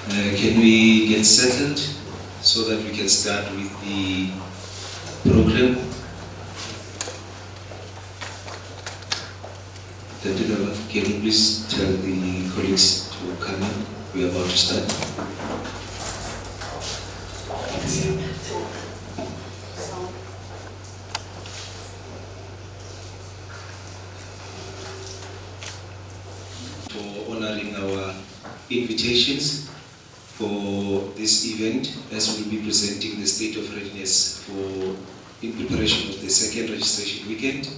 Can we get settled so that we can start with the program? Can you please tell the colleagues to come in? We are about to start. For honoring our invitations for this event, as we'll be presenting the state of readiness in preparation of the second registration weekend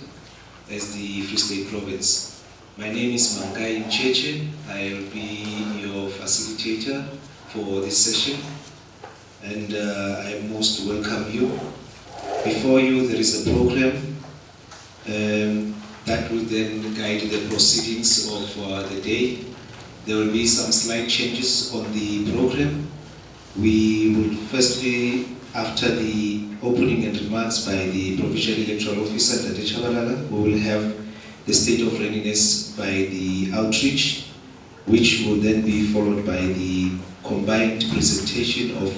as the Free State province. My name is Mangai Mcheche. I will be your facilitator for this session, and I most welcome you. Before you, there is a program that will then guide the proceedings of the day. There will be some slight changes on the program. We will firstly, after the opening and remarks by the Provincial Electoral Officer, Dr. Chabalala, we will have the state of readiness by the outreach, which will then be followed by the combined presentation of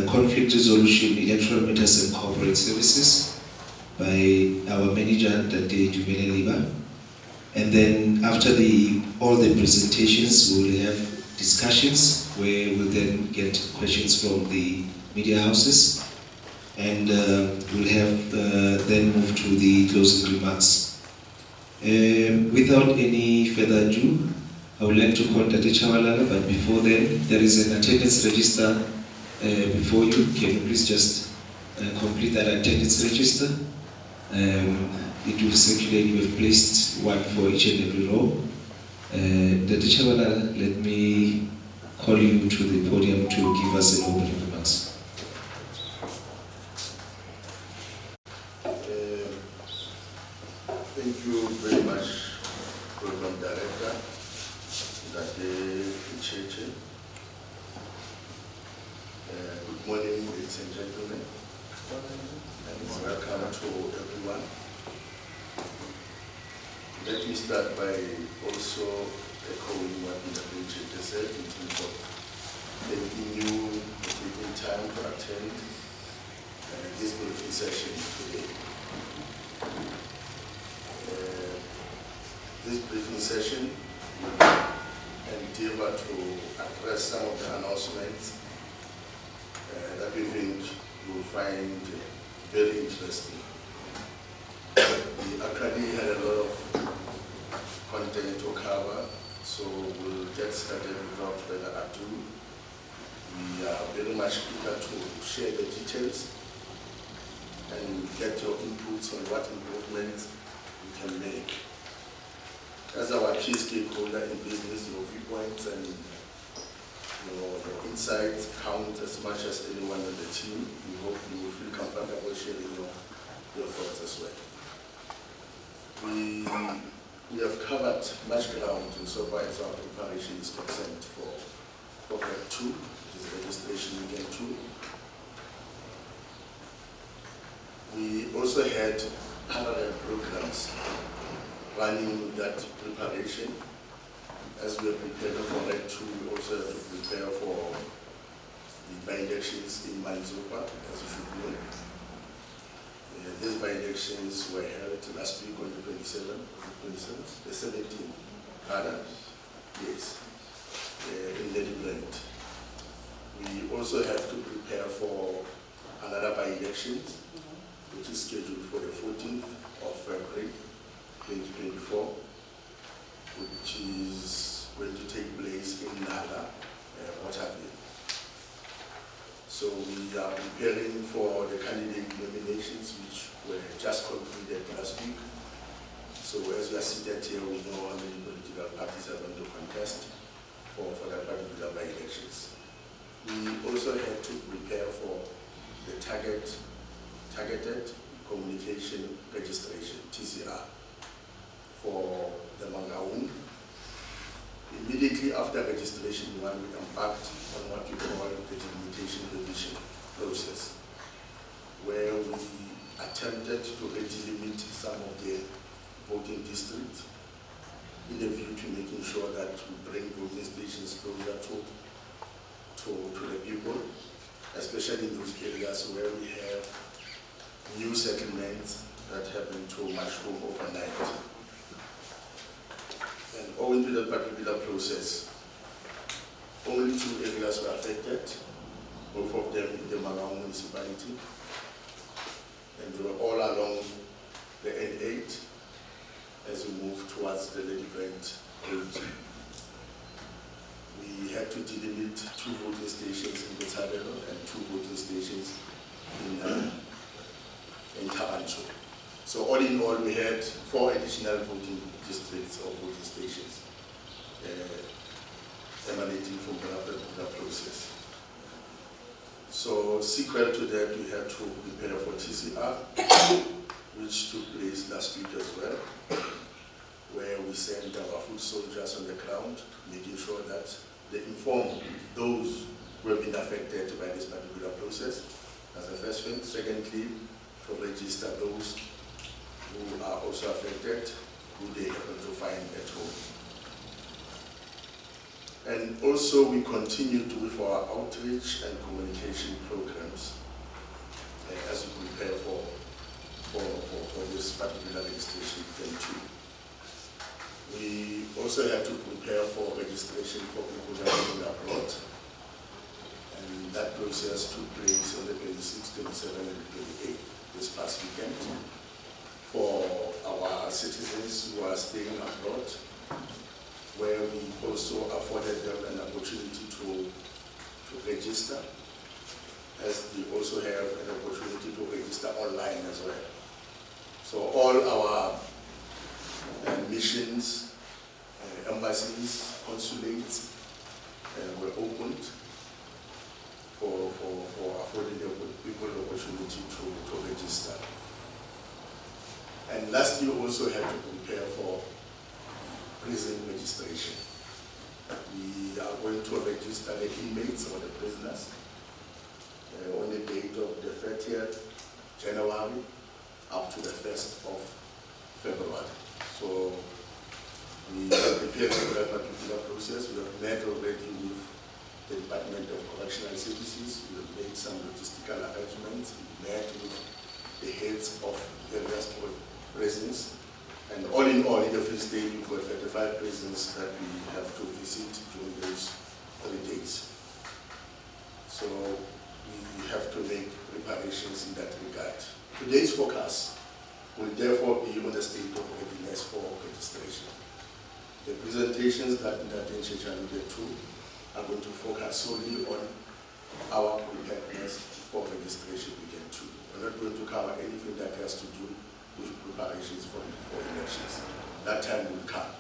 conflict resolution, electoral matters and corporate services by our manager, Dr. Jumele Liba. And then after all the presentations, we will have discussions where we'll then get questions from the media houses, and we'll have then move to the closing remarks. Without any further ado, I would like to call Dr. Chabalala, but before then, there is an attendance register before you. Can you please just complete that attendance register? It will circulate. We have placed one for each and every row. Dr. Chabalala, let me call you to the podium to give us an opening remarks. Thank you very much, Program Director, Dr. Mcheche. Good morning, ladies and gentlemen, and welcome to everyone. Let me start by also echoing what Dr. Mcheche said in terms of thanking you for taking time to attend this briefing session today. This briefing session will endeavor to address some of the announcements that we think you will find very interesting. We actually had a lot of content to cover, so we'll get started without further ado. We are very much eager to share the details and get your inputs on what improvements we can make. As our key stakeholder in business, your viewpoints and your insights count as much as anyone on the team. We hope you will feel comfortable sharing your thoughts as well. We have covered much ground insofar as our preparation is concerned for Program 2, which is registration weekend 2. We also had parallel programs running that preparation. As we are preparing for Reg 2, we also have to prepare for the by-elections in Manzupa, as you should know. These by-elections were held last week on the 27th, the 17th, rather? Yes, in Lady Brent. We also have to prepare for another by-elections, which is scheduled for the 14th of February 2024, which is going to take place in Nala, Waterville. So we are preparing for the candidate nominations, which were just concluded last week. So as we are seated here, we know how many political parties are going to contest for that particular by-elections. We also had to prepare for the targeted communication registration, TCR, for the Mangaung. Immediately after registration, we embarked on what we call the delimitation revision process, where we attempted to delimit some of the voting districts in a view to making sure that we bring voting stations closer to especially in those areas where we have new settlements that happen to mushroom overnight. And owing to that particular process, only 2 areas were affected, both of them in the Mangaung municipality, and they were all along the N8 as we move towards the Lady Brent road. We had to delimit 2 voting stations in Botshabelo and 2 voting stations in Tabancho. So all in all, we had 4 additional voting districts or voting stations emanating from the process. So sequel to that, we had to prepare for TCR, which took place last week as well, where we sent our foot soldiers on the ground, making sure that they inform those who have been affected by this particular process as a first thing. Secondly, to register those who are also affected, who they happen to find at home. And also we continued with our outreach and communication programs as we prepare for this particular registration then too. We also had to prepare for registration for people that are living abroad. And that process took place on the 26th, 27th, and 28th this past weekend for our citizens who are staying abroad, where we also afforded them an opportunity to register, as they also have an opportunity to register online as well. So all our missions, embassies, consulates were opened for affording the people the opportunity to register. And lastly, we also had to prepare for prison registration. We are going to register the inmates or the prisoners on the date of the 30th January up to the 1st of February. So we are prepared for that particular process. We have met already with the Department of Correctional Services. We have made some logistical arrangements. We met with the heads of various prisons. And all in all, in the Free State, we've got 35 prisons that we have to visit during those holidays. So we have to make preparations in that regard. Today's focus will therefore be on the state of readiness for registration. The presentations that Ndatenshe alluded to are going to focus solely on our preparedness for registration weekend 2. We're not going to cover anything that has to do with preparations for elections. That time will come.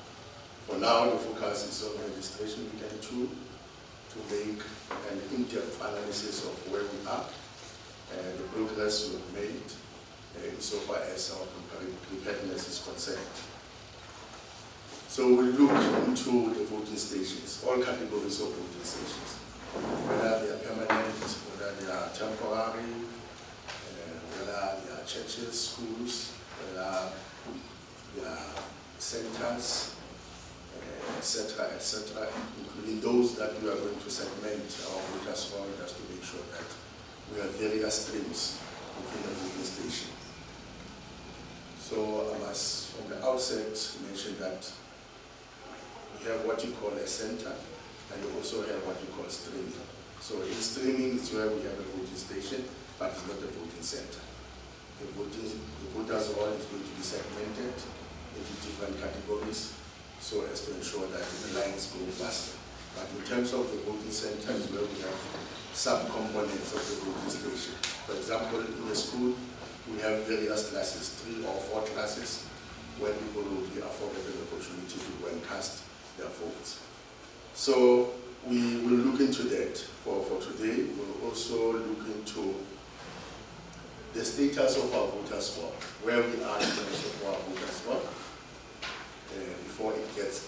For now, the focus is on registration weekend 2 to make an in-depth analysis of where we are and the progress we have made insofar as our preparedness is concerned. So we'll look into the voting stations, all categories of voting stations, whether they are permanent, whether they are temporary, whether they are churches, schools, whether they are centers, etc., including those that we are going to segment our voters for, just to make sure that we have various streams within the voting station. So I must, from the outset, mention that we have what you call a center, and we also have what you call streaming. So in streaming is where we have a voting station, but it's not a voting center. The voters hall is going to be segmented into different categories so as to ensure that the lines go faster. But in terms of the voting center is where we have sub-components of the voting station. For example, in the school, we have various classes, 3 or 4 classes, where people will be afforded an opportunity to go and cast their votes. So we will look into that for today. We'll also look into the status of our voters score, where we are in terms of our voters score before it gets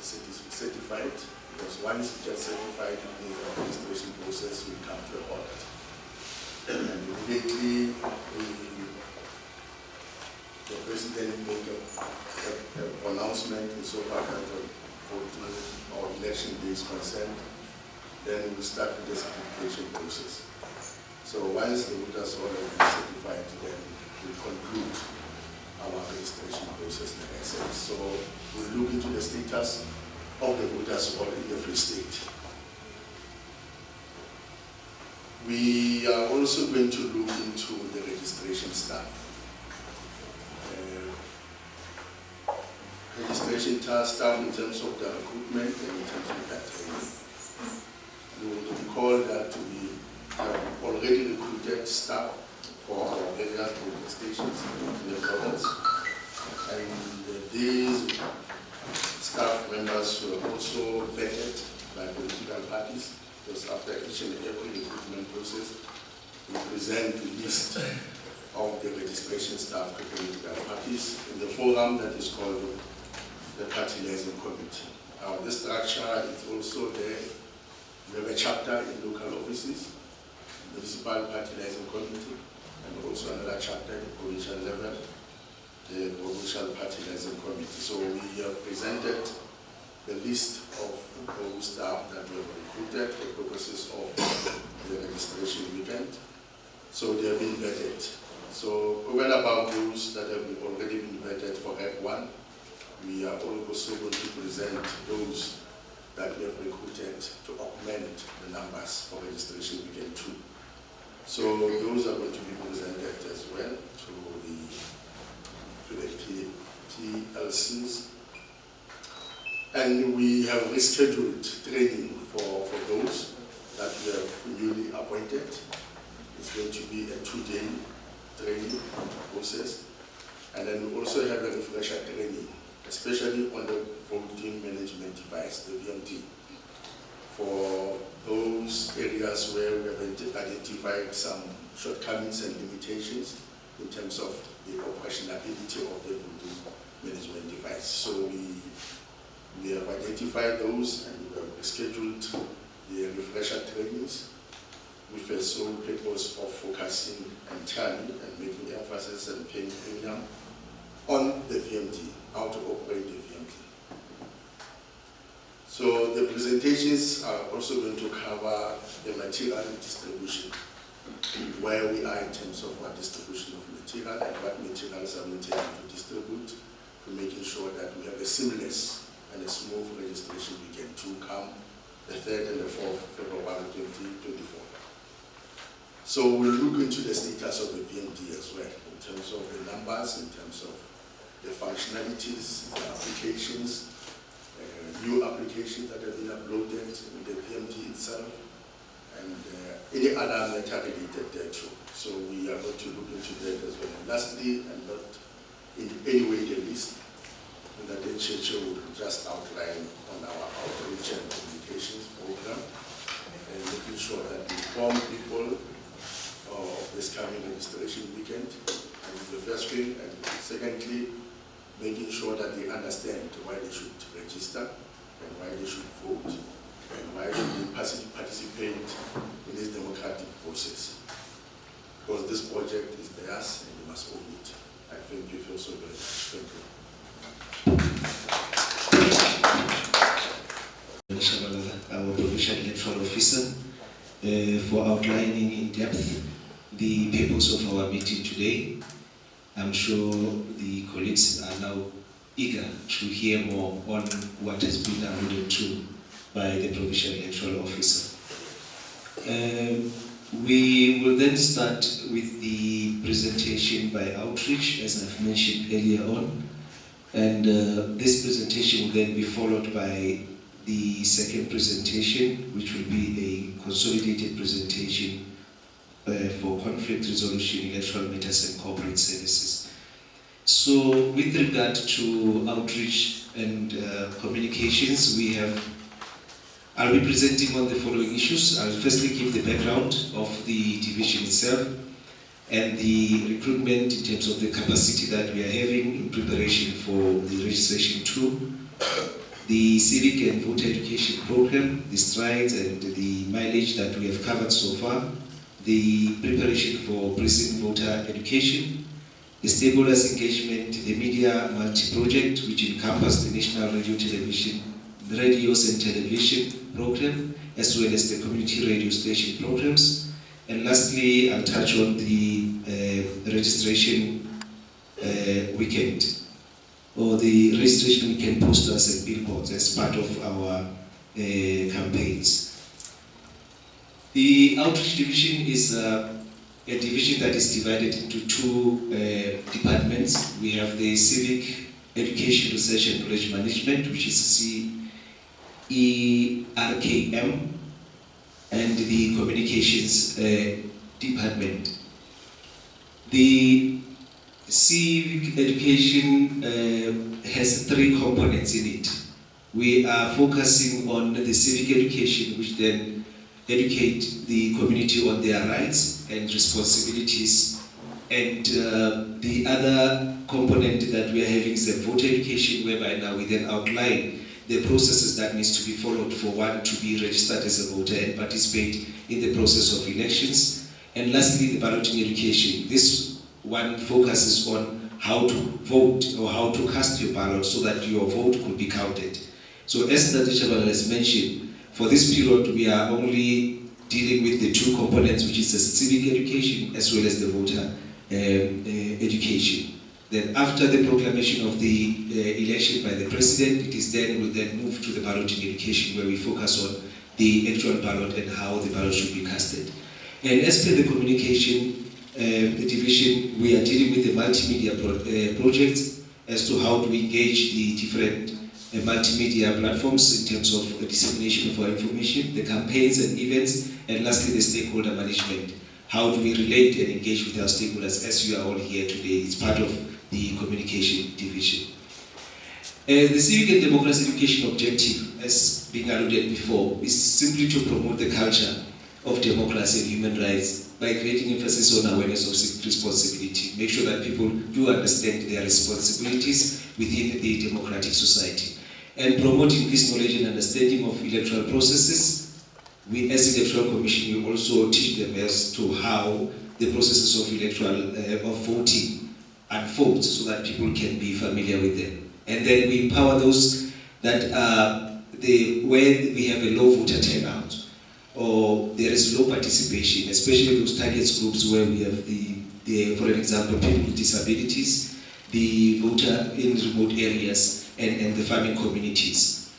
certified, because once it gets certified, it means the registration process will come to a halt. And immediately, the president made an announcement insofar as the voting or election day is concerned, then we will start with the certification process. So once the voters roll have been certified, then we conclude our registration process, like I said. So we'll look into the status of the voters roll in the Free State. We are also going to look into the registration staff. Registration staff in terms of the recruitment and in terms of their training. You will recall that we have already recruited staff for our various voting stations in the province. And these staff members were also vetted by political parties, because after each and every recruitment process, we present the list of the registration staff to political parties in the forum that is called the Party Liaison Committee. This structure is also there. We have a chapter in local offices, Municipal Party Liaison Committee, and also another chapter at the provincial level, the Provincial Party Liaison Committee. So we have presented the list of those staff that we have recruited for purposes of the registration weekend. So they have been vetted. So over and above those that have already been vetted for Reg 1, we are also going to present those that we have recruited to augment the numbers for registration weekend 2. So those are going to be presented as well to the PLCs. And we have rescheduled training for those that we have newly appointed. It's going to be a 2-day training process. And then we also have a refresher training, especially on the voting management device, the VMT, for those areas where we have identified some shortcomings and limitations in terms of the operationality of the voting management device. So we have identified those and we have scheduled the refresher trainings with the sole purpose of focusing entirely and making emphasis and paying premium on the VMT, how to operate the VMT. So the presentations are also going to cover the material distribution, where we are in terms of our distribution of material and what materials are we intending to distribute, to making sure that we have a seamless and a smooth registration weekend to come the 3rd and the 4th February 2024. So we'll look into the status of the VMT as well, in terms of the numbers, in terms of the functionalities, the applications, new applications that have been uploaded in the VMT itself, and any other matter related thereto. So we are going to look into that as well. And lastly, and not in any way the least, that the church will just outline on our outreach and communications program, and making sure that we inform people of this coming registration weekend, and the first thing, and secondly, making sure that they understand why they should register and why they should vote and why should they participate in this democratic process. Because this project is theirs and they must own it. I thank you so very much. Thank you. Our provincial electoral officer, for outlining in depth the purpose of our meeting today. I'm sure the colleagues are now eager to hear more on what has been alluded to by the provincial electoral officer. We will then start with the presentation by outreach, as I've mentioned earlier on, and this presentation will then be followed by the second presentation, which will be a consolidated presentation for conflict resolution, electoral matters and corporate services. So with regard to outreach and communications, I'll be presenting on the following issues. I'll firstly give the background of the division itself and the recruitment in terms of the capacity that we are having in preparation for the registration tool, the civic and voter education program, the strides and the mileage that we have covered so far, the preparation for precinct voter education, the stakeholders engagement, the media multi-project, which encompassed the national radios and television program, as well as the community radio station programs, And lastly, I'll touch on the registration weekend, or the registration weekend posters and billboards as part of our campaigns. The outreach division is a division that is divided into two departments. We have the Civic Education, Research and Knowledge Management, which is CERKM, and the Communications Department. The Civic Education has three components in it. We are focusing on the civic education, which then educate the community on their rights and responsibilities. And the other component that we are having is the voter education, whereby now we then outline the processes that needs to be followed for one to be registered as a voter and participate in the process of elections. And lastly, the balloting education. This one focuses on how to vote or how to cast your ballot so that your vote could be counted. So as the Chairman has mentioned, for this period we are only dealing with the two components, which is the civic education as well as the voter education. Then after the proclamation of the election by the President, will then move to the balloting education, where we focus on the actual ballot and how the ballot should be casted. And as per the communication division, we are dealing with the multimedia projects as to how to engage the different multimedia platforms in terms of dissemination of our information, the campaigns and events, and lastly the stakeholder management. How do we relate and engage with our stakeholders as you are all here today? It's part of the communication division. The civic and democracy education objective, as being alluded before, is simply to promote the culture of democracy and human rights by creating emphasis on awareness of civic responsibility. Make sure that people do understand their responsibilities within the democratic society. And promoting this knowledge and understanding of electoral processes. We, as Electoral Commission, we also teach them as to how the processes of of voting unfolds, so that people can be familiar with them. And then we empower those that where we have a low voter turnout or there is low participation, especially those target groups where we have for example, people with disabilities, the voter in remote areas, and the farming communities.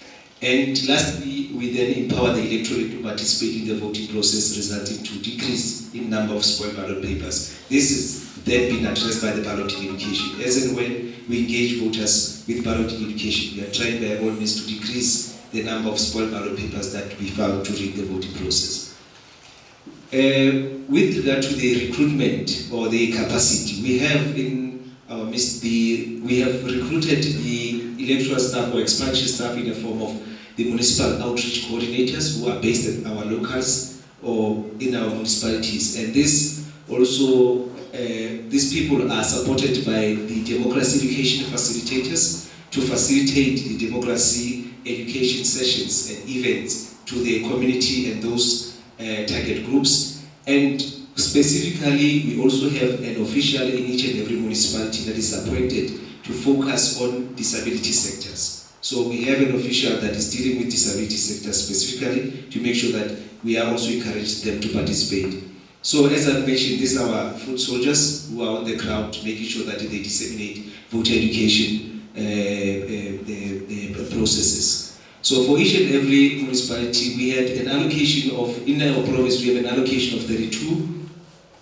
And lastly, we then empower the electorate to participate in the voting process, resulting to decrease in number of spoiled ballot papers. This is then being addressed by the balloting education. As and when we engage voters with balloting education, we are trying by all means to decrease the number of spoiled ballot papers that we found during the voting process. With regard to the recruitment or the capacity, we have in our midst we have recruited the electoral staff or expansion staff in the form of the municipal outreach coordinators who are based at our locals or in our municipalities. And this also, these people are supported by the democracy education facilitators to facilitate the democracy education sessions and events to the community and those target groups. And specifically, we also have an official in each and every municipality that is appointed to focus on disability sectors. So we have an official that is dealing with disability sectors specifically to make sure that we are also encouraging them to participate. So as I mentioned, these are our foot soldiers who are on the ground making sure that they disseminate voter education processes. So for each and every municipality, we had an allocation of, in our province, we have an allocation of 32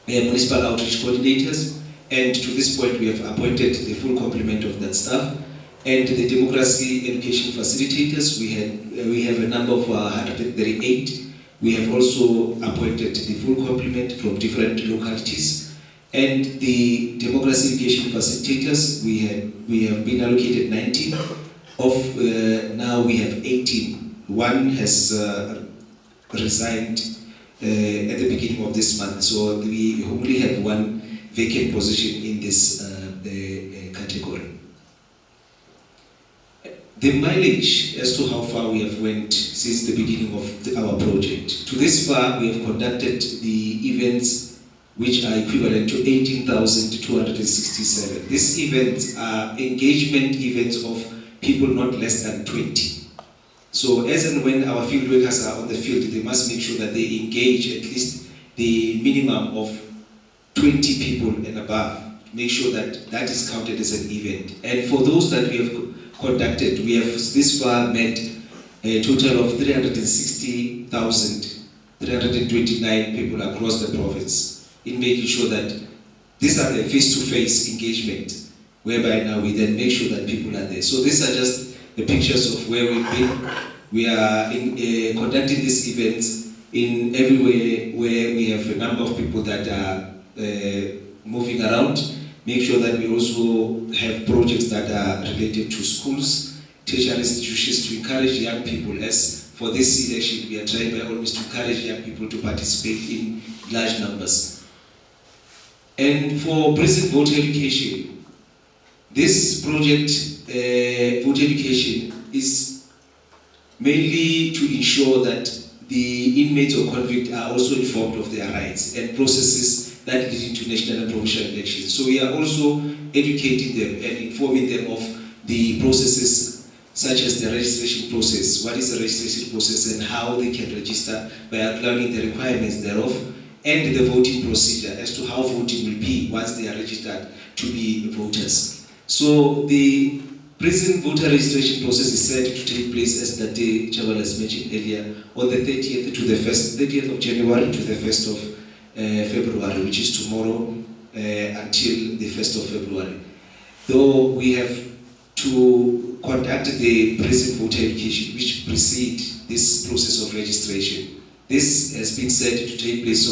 municipal outreach coordinators, and to this point we have appointed the full complement of that staff. And the democracy education facilitators, we have a number of 138. We have also appointed the full complement from different localities. And the democracy education facilitators, we have been allocated 19. Of now we have 18. One has resigned at the beginning of this month, so we only have one vacant position in this category. The mileage as to how far we have went since the beginning of our project. To this far, we have conducted the events which are equivalent to 18,267. These events are engagement events of people not less than 20. So as and when our field workers are on the field, they must make sure that they engage at least the minimum of 20 people and above. Make sure that that is counted as an event. And for those that we have conducted, we have this far met a total of 360,329 people across the province in making sure that these are the face-to-face engagement, whereby now we then make sure that people are there. So these are just the pictures of where we've been. We are conducting these events in everywhere where we have a number of people that are moving around. Make sure that we also have projects that are related to schools, tertiary institutions, to encourage young people. As for this election, we are trying by all means to encourage young people to participate in large numbers. And for prison voter education, this project, voter education, is mainly to ensure that the inmates or convicts are also informed of their rights and processes that lead into national and provincial elections. So we are also educating them and informing them of the processes such as the registration process, what is the registration process and how they can register by outlining the requirements thereof, and the voting procedure as to how voting will be once they are registered to be voters. So the prison voter registration process is set to take place, as Dr. Chaval has mentioned earlier, on the 30th of January to the 1st of February, which is tomorrow until the 1st of February. Though we have to conduct the prison voter education, which precedes this process of registration. This has been set to take place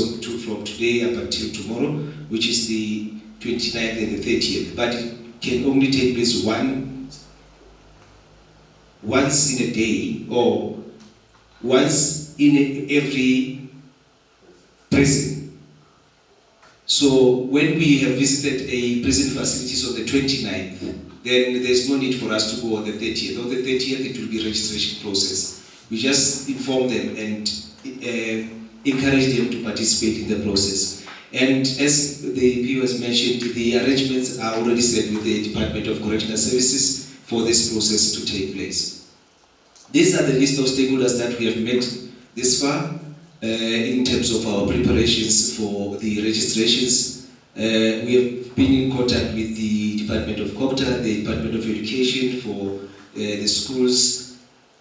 from today up until tomorrow, which is the 29th and the 30th. But it can only take place once in a day or once in every prison. So when we have visited a prison facilities on the 29th, then there's no need for us to go on the 30th. On the 30th, it will be registration process. We just inform them and encourage them to participate in the process. And as the PO has mentioned, the arrangements are already set with the Department of Correctional Services for this process to take place. These are the list of stakeholders that we have met this far in terms of our preparations for the registrations. We have been in contact with the Department of COPTA, the Department of Education for the schools,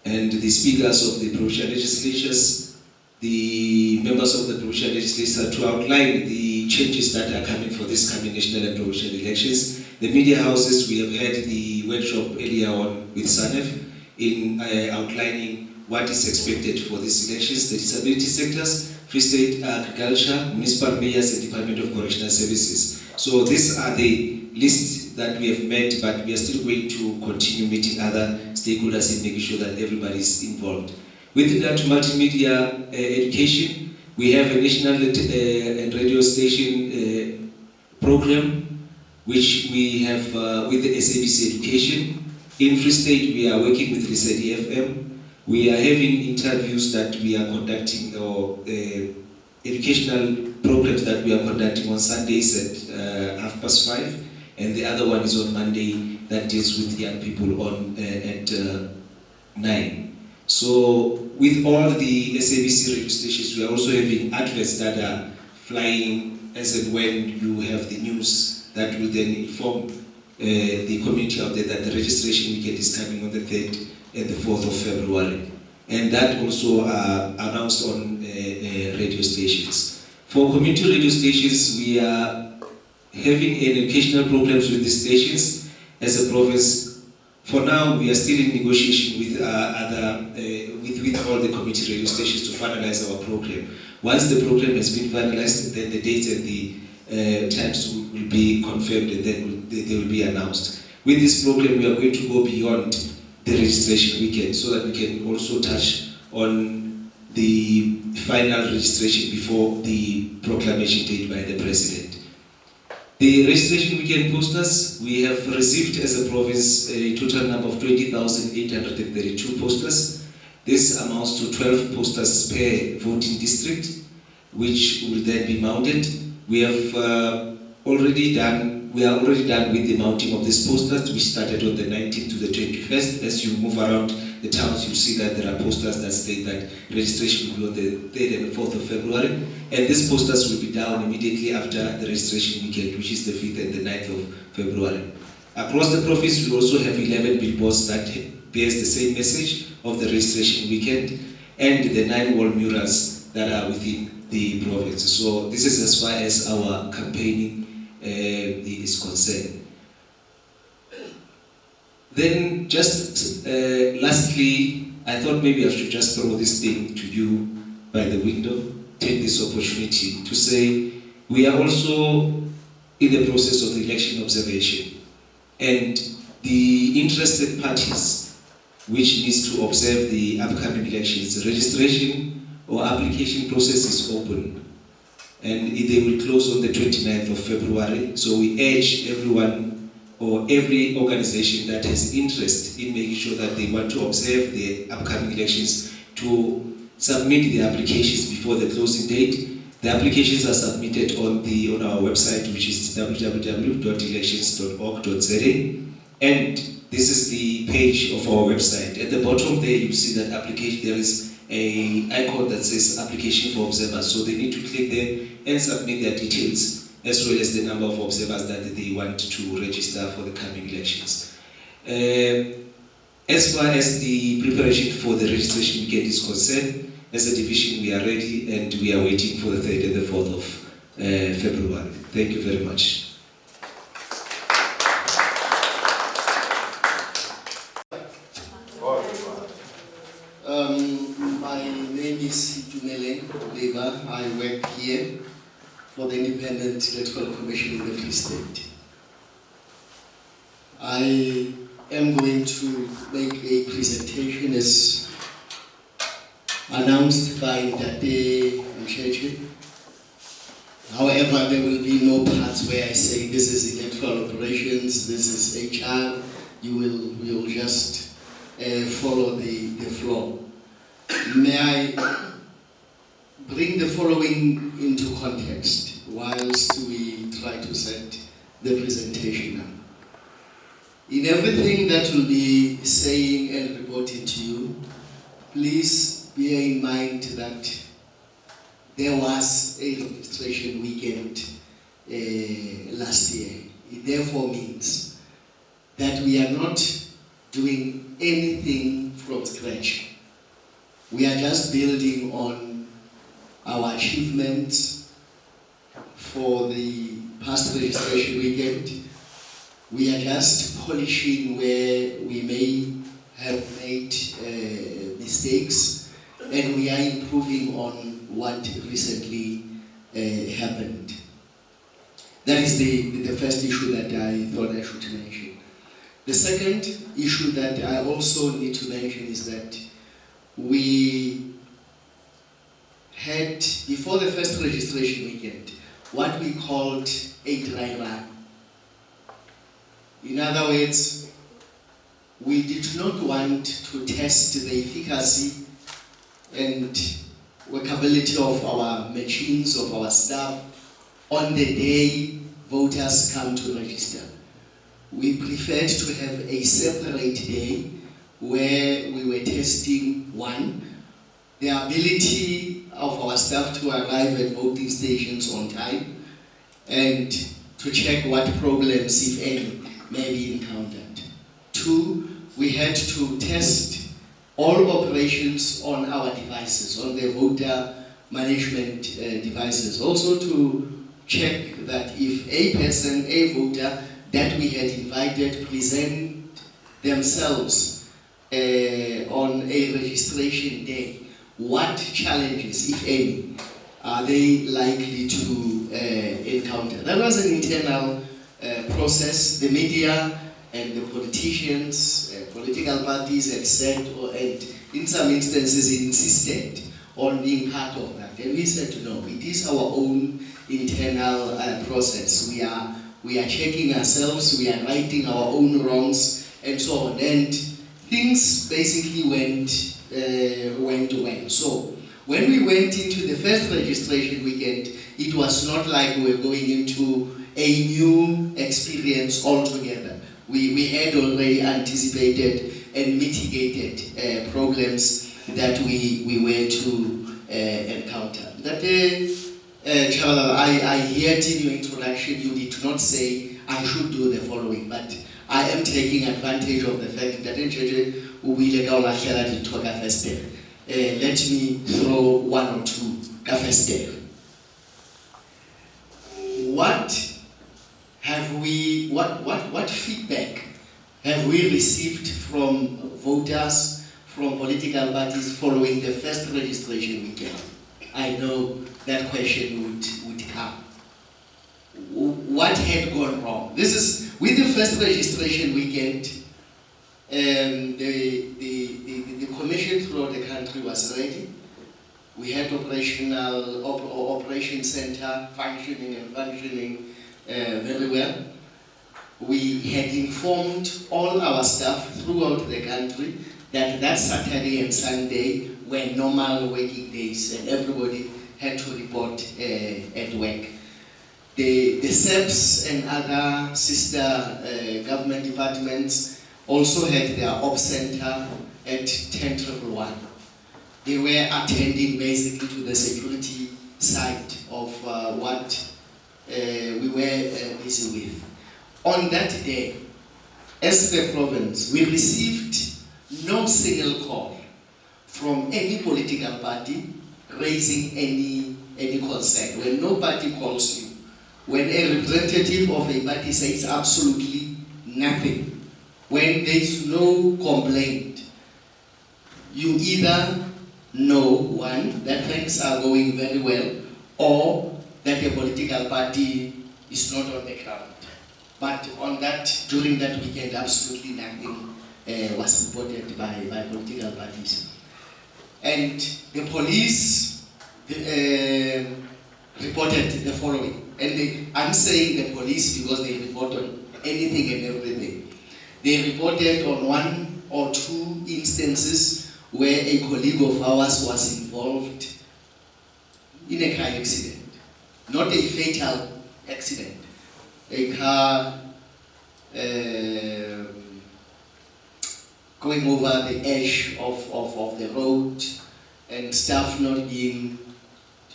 and the speakers of the provincial legislatures, the members of the provincial legislature, to outline the changes that are coming for this coming national and provincial elections. The media houses, we have had the workshop earlier on with SANEF in outlining what is expected for these elections. The disability sectors, Free State, Agriculture, Municipal Mayors, and Department of Correctional Services. So these are the lists that we have met, but we are still going to continue meeting other stakeholders and making sure that everybody is involved. With regard to multimedia education, we have a national and radio station program, which we have with the SABC Education. In Free State, we are working with Readiness FM. We are having interviews that we are conducting, or educational programs that we are conducting on Sundays at 5:30, and the other one is on Monday that deals with young people on at 9. So with all the SABC radio stations, we are also having adverts that are flying as and when you have the news that will then inform the community out there that the registration weekend is coming on the 3rd and the 4th of February. And that also announced on radio stations. For community radio stations, we are having educational programs with the stations as a province. For now, we are still in negotiation with all the community radio stations to finalize our program. Once the program has been finalized, then the dates and the times will be confirmed, and then they will be announced. With this program, we are going to go beyond the registration weekend so that we can also touch on the final registration before the proclamation date by the President. The registration weekend posters, we have received as a province a total number of 20,832 posters. This amounts to 12 posters per voting district, which will then be mounted. We are already done with the mounting of these posters, which started on the 19th to the 21st. As you move around the towns, you see that there are posters that state that registration will be on the 3rd and 4th of February. And these posters will be down immediately after the registration weekend, which is the 5th and the 9th of February. Across the province, we also have 11 billboards that bears the same message of the registration weekend, and the 9 wall murals that are within the province. So this is as far as our campaigning is concerned. Then just lastly, I thought maybe I should just throw this thing to you by the window, take this opportunity to say we are also in the process of election observation, and the interested parties which needs to observe the upcoming elections, registration or application process is open, and they will close on the 29th of February. So we urge everyone or every organization that has interest in making sure that they want to observe the upcoming elections to submit the applications before the closing date. The applications are submitted on our website, which is www.elections.org.za, and this is the page of our website. At the bottom there, you see that application. There is an icon that says application for observers, so they need to click there and submit their details, as well as the number of observers that they want to register for the coming elections. As far as the preparation for the registration weekend is concerned, as a division we are ready and we are waiting for the 3rd and the 4th of February. Thank you very much. My name is Tumele Leva. I work here for the Independent Electoral Commission in the Free State. I am going to make a presentation as announced by Dade Mcheche. However, there will be no parts where I say this is electoral operations, this is HR. You will just follow the flow. May I bring the following into context whilst we try to set the presentation up. In everything that we'll be saying and reporting to you, please bear in mind that there was a registration weekend last year. It therefore means that we are not doing anything from scratch. We are just building on our achievements for the past registration weekend. We are just polishing where we may have made mistakes, and we are improving on what recently happened. That is the first issue that I thought I should mention. The second issue that I also need to mention is that we had, before the first registration weekend, what we called a dry run. In other words, we did not want to test the efficacy and workability of our machines, of our staff, on the day voters come to register. We preferred to have a separate day where we were testing, one, the ability of our staff to arrive at voting stations on time, and to check what problems, if any, may be encountered. Two, we had to test all operations on our devices, on the voter management devices. Also to check that if a person, a voter that we had invited present themselves on a registration day, what challenges, if any, are they likely to encounter. That was an internal process. The media and the politicians, political parties had said, and in some instances insisted on being part of that. And we said, no, it is our own internal process. We are checking ourselves, we are righting our own wrongs, and so on. And things basically went well. So when we went into the first registration weekend, it was not like we were going into a new experience altogether. We had already anticipated and mitigated problems that we were to encounter. That Chabalala, I heard in your introduction you did not say I should do the following, but I am taking advantage of the fact that let me throw one or two first. What feedback have we received from voters, from political parties following the first registration weekend? I know that question would come. What had gone wrong? This is with the first registration weekend. The commission throughout the country was ready. We had operation center functioning very well. We had informed all our staff throughout the country that Saturday and Sunday were normal working days and everybody had to report at work. The SEPs and other sister government departments also had their op center at 10,111. They were attending basically to the security side of what we were busy with. On that day, as the province, we received no single call from any political party raising any concern. When no party calls you, when a representative of a party says absolutely nothing, when there is no complaint, you either know, one, that things are going very well, or that a political party is not on the ground. But on that, during that weekend, absolutely nothing was reported by political parties. And the police reported the following. And I'm saying the police because they report on anything and everything. They reported on one or two instances where a colleague of ours was involved in a car accident. Not a fatal accident. A car going over the edge of the road and staff not being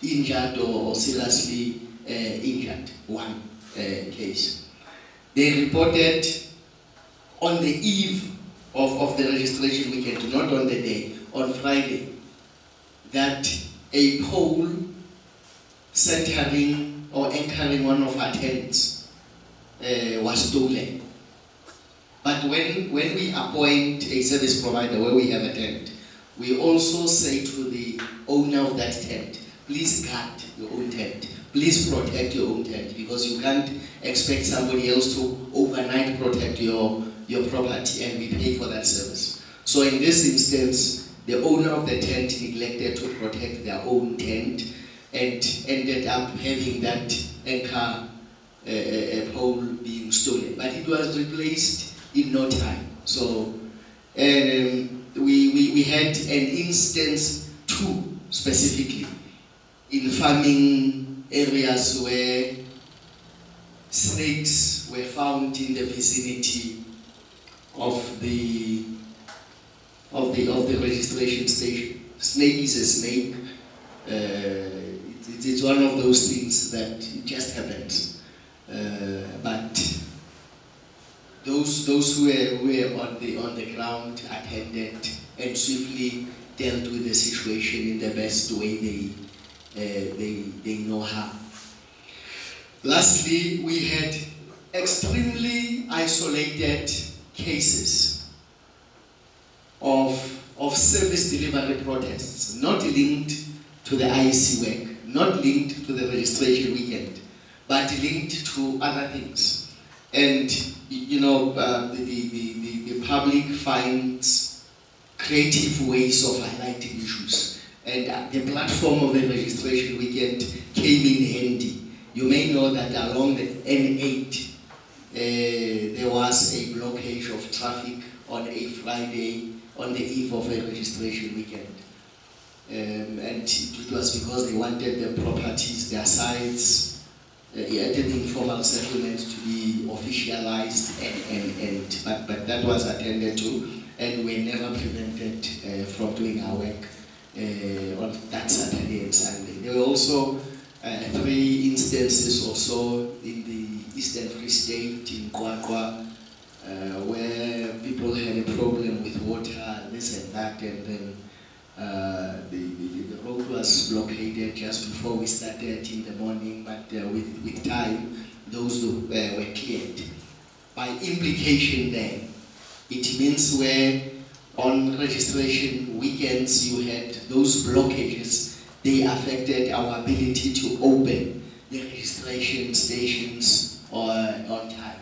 injured or seriously injured. One case. They reported on the eve of the registration weekend, not on the day, on Friday, that a pole centering or anchoring one of our tents was stolen. But when we appoint a service provider where we have a tent, we also say to the owner of that tent, please guard your own tent. Please protect your own tent, because you can't expect somebody else to overnight protect your property, and we pay for that service. So in this instance, the owner of the tent neglected to protect their own tent and ended up having that anchor pole being stolen. But it was replaced in no time. So we had an instance, two specifically, in farming areas where snakes were found in the vicinity of the registration station. Snake is a snake. It's one of those things that it just happens. But those who were on the ground attended and swiftly dealt with the situation in the best way they know how. Lastly, we had extremely isolated cases of service delivery protests, not linked to the IEC work, not linked to the registration weekend, but linked to other things. And the public finds creative ways of highlighting issues. And the platform of the registration weekend came in handy. You may know that along the N8, there was a blockage of traffic on a Friday on the eve of a registration weekend. And it was because they wanted the properties, their sites, the informal settlement to be officialized, but that was attended to. and we're never prevented from doing our work on that Saturday and Sunday. There were also 3 instances or so in the Eastern Free State, in Kwakwa, where people had a problem with water, this and that, and then the road was blockaded just before we started in the morning, but with time, those were cleared. By implication then, it means where on registration weekends you had those blockages, they affected our ability to open the registration stations on time.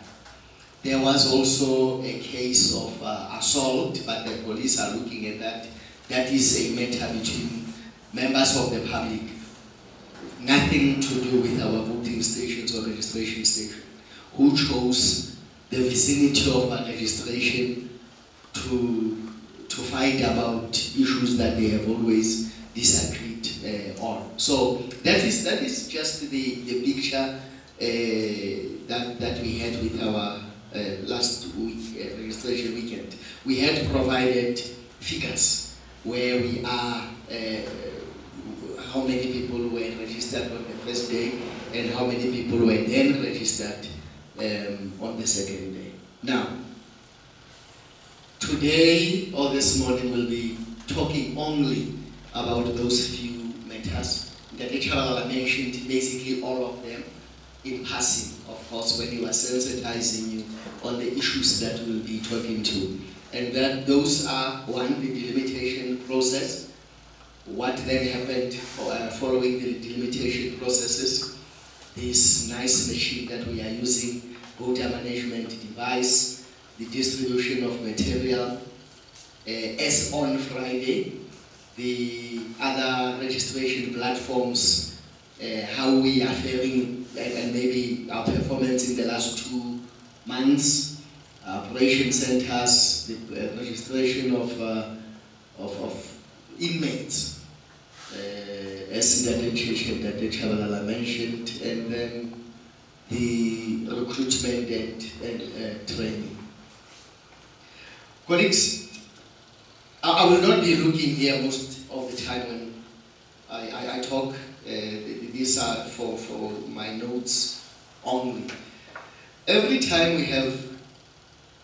There was also a case of assault, but the police are looking at that. That is a matter between members of the public, nothing to do with our voting stations or registration station, who chose the vicinity of our registration to fight about issues that they have always disagreed on. So that is just the picture that we had with our last week registration weekend. We had provided figures where we are, how many people were registered on the first day and how many people were then registered on the second day. Now, today or this morning we'll be talking only about those few matters that Echalala mentioned, basically all of them in passing, of course, when he was sensitizing you on the issues that we'll be talking to. And that those are, 1, the delimitation process, what then happened following the delimitation processes, this nice machine that we are using, voter management device, the distribution of material, as on Friday, the other registration platforms, how we are faring, and maybe our performance in the last 2 months, operation centers, the registration of inmates, as that Chabalala mentioned, and then the recruitment and training. Colleagues, I will not be looking here most of the time when I talk. These are for my notes only. Every time we have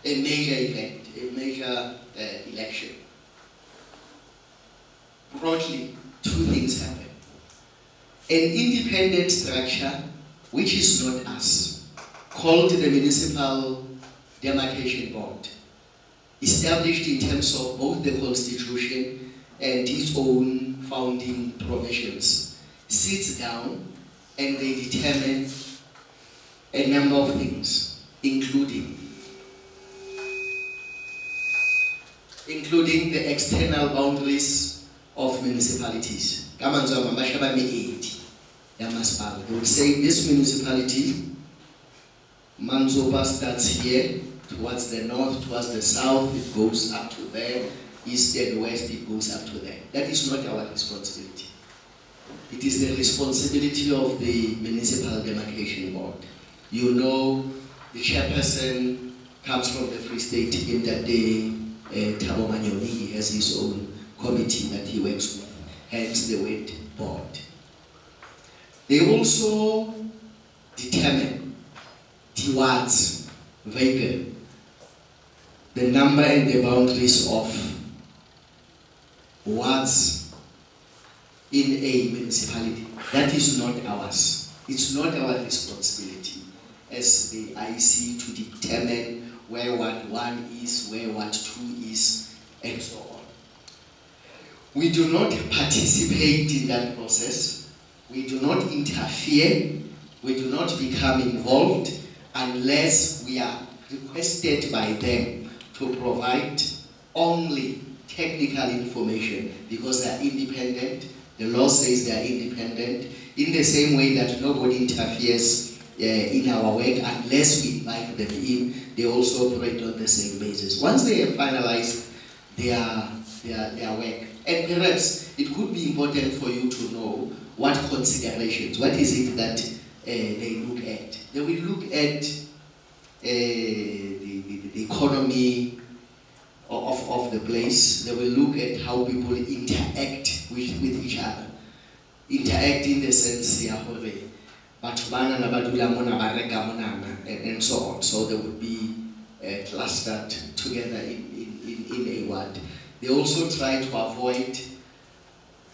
a major event, a major election, broadly, 2 things happen. An independent structure, which is not us, called the Municipal Demarcation Board, established in terms of both the Constitution and its own founding provisions, sits down and they determine a number of things, including the external boundaries of municipalities. They would say this municipality, Manzoba starts here, towards the north, towards the south, it goes up to there, east and west, it goes up to there. That is not our responsibility. It is the responsibility of the Municipal Demarcation Board. You know, the chairperson comes from the Free State in that day. Thabo Manyoni, he has his own committee that he works with, hence the word board. They also determine the wards, vehicle, the number and the boundaries of wards in a municipality. That is not ours. It's not our responsibility as the IEC to determine where Ward 1 is, where Ward 2 is, and so on. We do not participate in that process. We do not interfere. We do not become involved unless we are requested by them to provide only technical information, because they are independent. The law says they are independent, in the same way that nobody interferes in our work unless we invite them in. They also operate on the same basis. Once they have finalized their work, and perhaps it could be important for you to know what considerations, what is it that they look at. They will look at the economy of the place. They will look at how people interact with each other. Interact in the sense ya hore batho bana na ba dula mona ba reka monana and so on. So they would be clustered together in a ward. They also try to avoid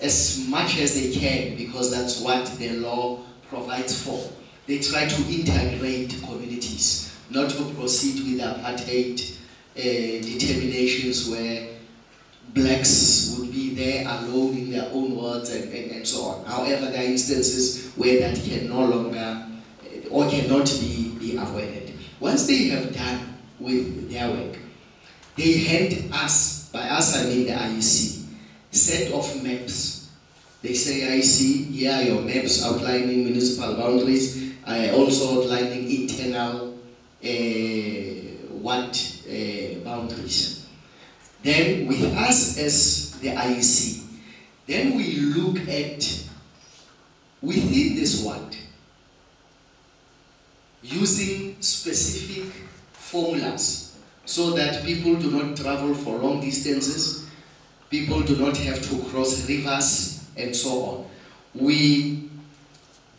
as much as they can, because that's what the law provides for. They try to integrate communities, not to proceed with apartheid determinations where blacks would be there alone in their own worlds and so on. However, there are instances where that can no longer or cannot be avoided. Once they have done with their work, they hand us, by us I mean the IEC, set of maps. They say, IEC, here are your maps outlining municipal boundaries, also outlining internal boundaries. Then with us as the IEC, then we look at within this ward, using specific formulas so that people do not travel for long distances, people do not have to cross rivers and so on. We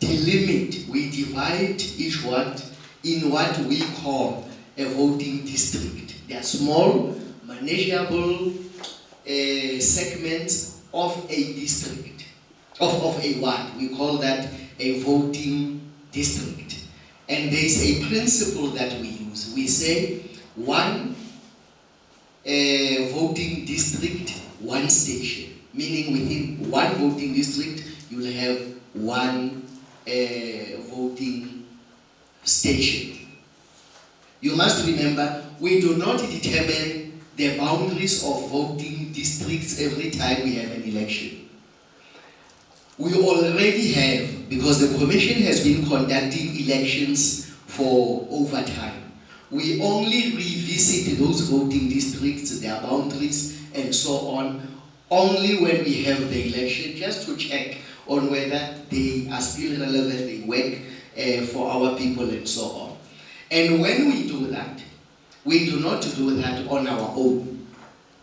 delimit, we divide each ward in what we call a voting district. They are small, manageable segments of a district, of a ward. We call that a voting district. And there is a principle that we use. We say one voting district, one station. Meaning within one voting district, you will have one voting station. You must remember, we do not determine the boundaries of voting districts every time we have an election. We already have, because the Commission has been conducting elections for over time. We only revisit those voting districts, their boundaries, and so on, only when we have the election, just to check on whether they are still relevant, they work for our people and so on. And when we do that, we do not do that on our own.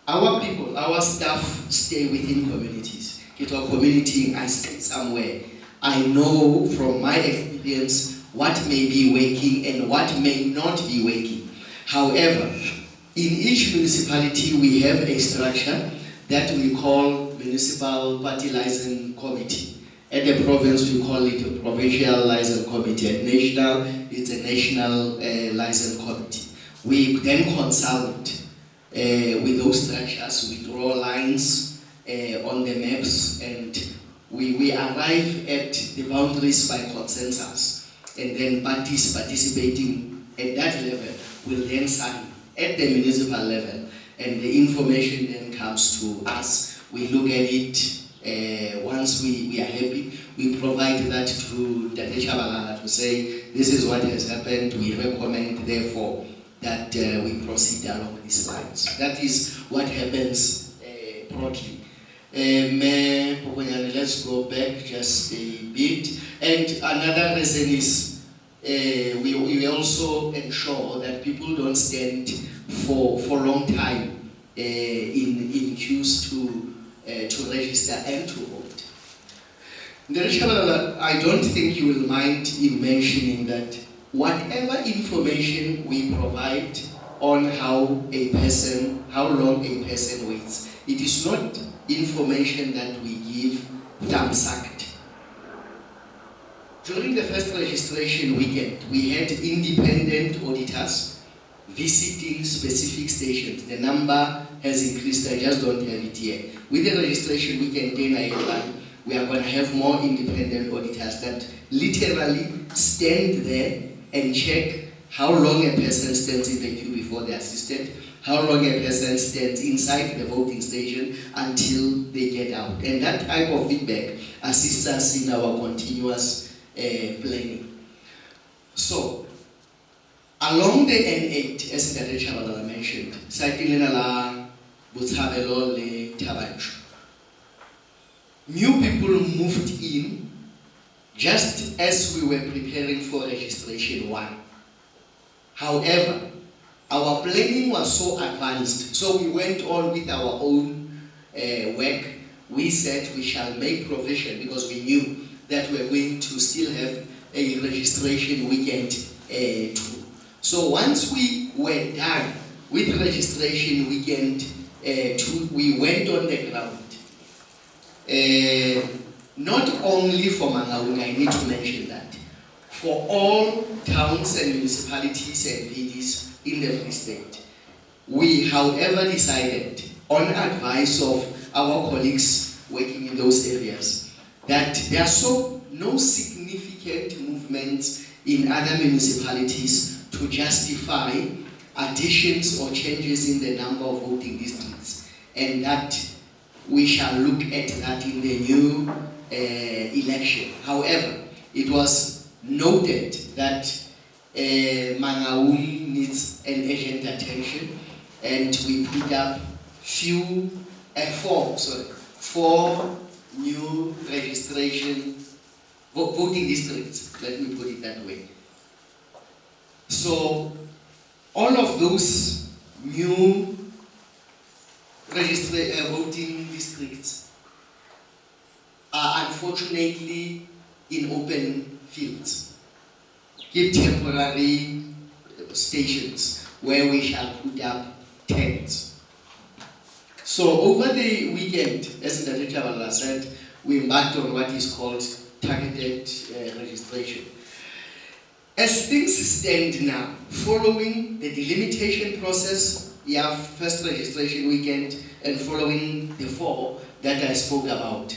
Our people, our staff stay within communities. Get a community, I stay somewhere. I know from my experience what may be working and what may not be working. However, in each municipality we have a structure that we call Municipal Party Liaison Committee. At the province we call it a Provincial Liaison Committee. At national, it's a National Liaison Committee. We then consult with those structures. We draw lines on the maps, and we arrive at the boundaries by consensus. And then parties participating at that level will then sign at the municipal level, and the information then comes to us. We look at it. Once we are happy, we provide that to the Chabalala to say, this is what has happened, we recommend therefore that we proceed along these lines. That is what happens broadly. Let's go back just a bit. And another reason is we also ensure that people don't stand for long time in queues to register and to vote. I don't think you will mind in mentioning that whatever information we provide on how long a person waits, it is not information that we give thumbsucked. During the first registration weekend, we had independent auditors visiting specific stations. The number has increased, I just don't have it here. With the registration weekend, we are going to have more independent auditors that literally stand there and check how long a person stands in the queue before they are assisted, how long a person stands inside the voting station until they get out. And that type of feedback assists us in our continuous planning. So, along the N8, as Dr. Chabalala mentioned, Saitilena Butshabelo le Tabanchu. New people moved in just as we were preparing for registration 1. However, our planning was so advanced, so we went on with our own work. We said we shall make provision because we knew that we were going to still have a registration weekend too. So once we were done with registration weekend too, we went on the ground. Not only for Mangaung, I need to mention that, for all towns and municipalities and villages in the Free State. We, however, decided, on advice of our colleagues working in those areas, that there are no significant movements in other municipalities to justify additions or changes in the number of voting districts, and that we shall look at that in the new election. However, it was noted that Mangaung needs an urgent attention, and we put up four new registration voting districts, let me put it that way. So all of those new voting districts are unfortunately in open fields, give temporary stations where we shall put up tents. So over the weekend, as Ndate Chabalala said, we embarked on what is called targeted registration. As things stand now, following the delimitation process, first registration weekend, and following the 4 that I spoke about,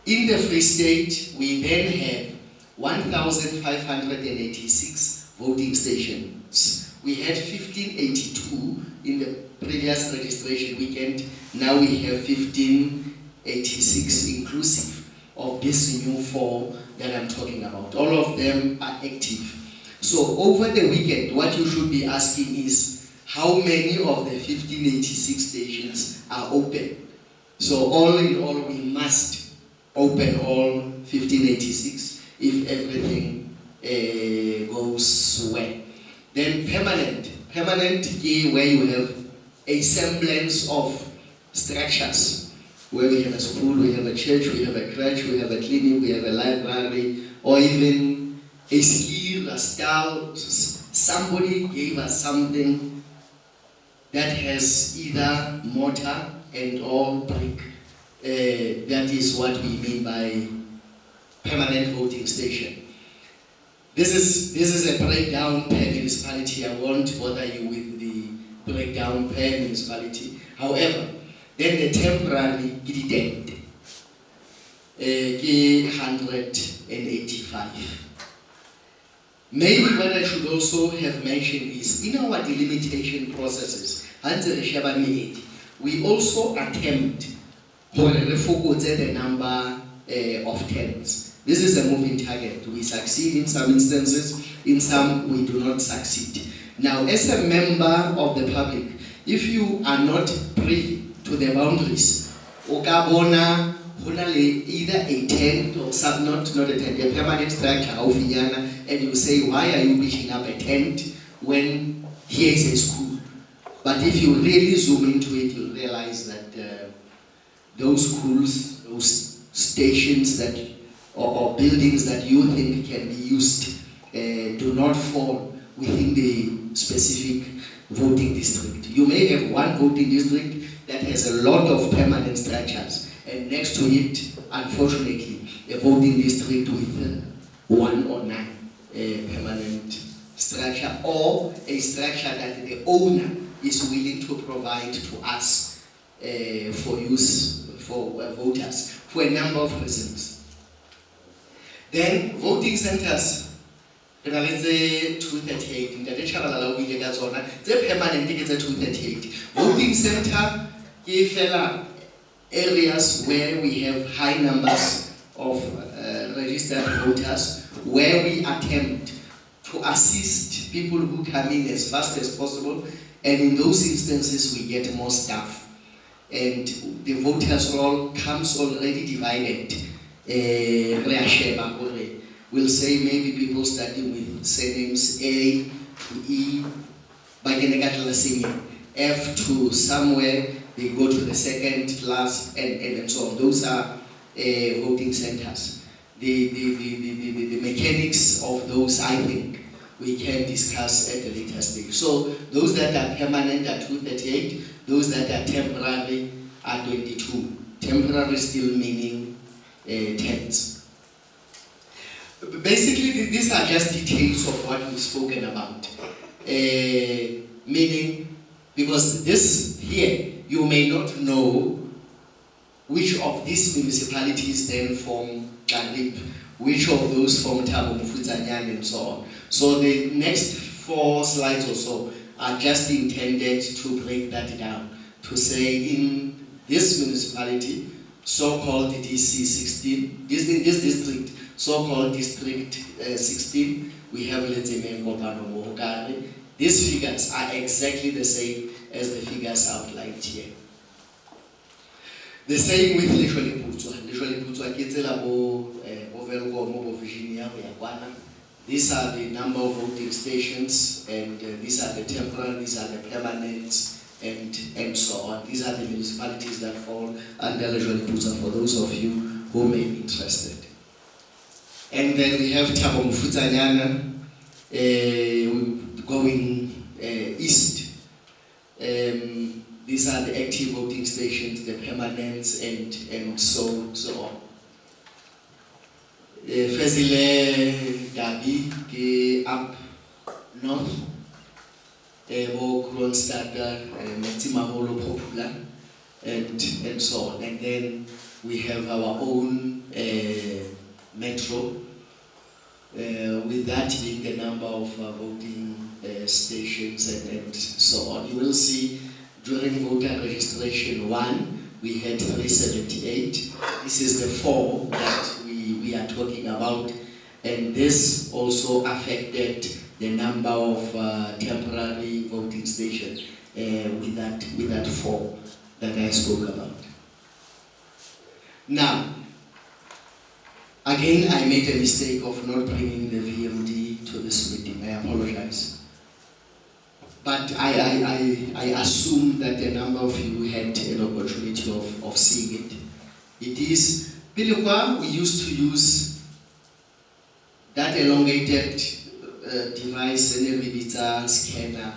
in the Free State, we then have 1,586 voting stations. We had 1,582 in the previous registration weekend. Now we have 1,586 inclusive of this new 4 that I'm talking about. All of them are active. So over the weekend, what you should be asking is how many of the 1,586 stations are open. So all in all, we must open all 1,586 if everything goes well. Then permanent where you have a semblance of structures, where we have a school, we have a church, we have a crèche, we have a clinic, we have a library, or even a skill, a style. Somebody gave us something that has either mortar and or brick. That is what we mean by permanent voting station. This is a breakdown per municipality. I won't bother you with the breakdown per municipality. However, then the temporary dividend, 185. Maybe what I should also have mentioned is, in our delimitation processes, we also attempt to refocus the number of tents. This is a moving target. We succeed in some instances, in some we do not succeed. Now, as a member of the public, if you are not privy to the boundaries, okabona either a tent or not a tent, a permanent structure, and you say, why are you pushing up a tent when here is a school? But if you really zoom into it, you'll realize that those schools, those stations that or buildings that you think can be used do not fall within the specific voting district. You may have one voting district that has a lot of permanent structures, and next to it, unfortunately, a voting district with 1 or 9 permanent structure, or a structure that the owner is willing to provide to us for use for voters for a number of reasons. Then voting centers, let's say 238, Ndate Chabalala o ile ka tsona tse permanent ke tse 238. Voting center ke areas where we have high numbers of registered voters, where we attempt to assist people who come in as fast as possible, and in those instances we get more staff, and the voters roll comes already divided. We'll say maybe people starting with surnames A to E, F to somewhere, they go to the second class and so on. Those are voting centers. The mechanics of those, I think, we can discuss at a later stage. So those that are permanent are 238, those that are temporary are 22. Temporary still meaning tens. Basically, these are just details of what we've spoken about. Meaning, because this here, you may not know which of these municipalities then form Garib, which of those form Thabo Mofutsanyan and so on. So the next 4 slides or so are just intended to break that down, to say in this municipality, so-called DC 16, in this district, so-called district 16, we have let's say Mengopano Mohokare. These figures are exactly the same as the figures outlined here. The same with Lisholi Putswa. Lisholi Putswa Kitselabo, Overgo, Virginia, Yakwana. These are the number of voting stations, and these are the temporary, these are the permanent, and so on. These are the municipalities that fall under Lisholi Putswa for those of you who may be interested. And then we have Thabo Mofutsanyan going east. These are the active voting stations, the permanents, and so on. Fezile Gabi up north, Kronstadter, Metsimaholo Popular, and so on. And then we have our own metro, with that being the number of voting stations and so on. You will see during voter registration 1, we had 378. This is the 4 that we are talking about, and this also affected the number of temporary voting stations with that 4 that I spoke about. Now, again, I made a mistake of not bringing the VMD to this meeting. I apologize. But I assume that a number of you had an opportunity of seeing it. It is, Pilukwa, we used to use that elongated device, a scanner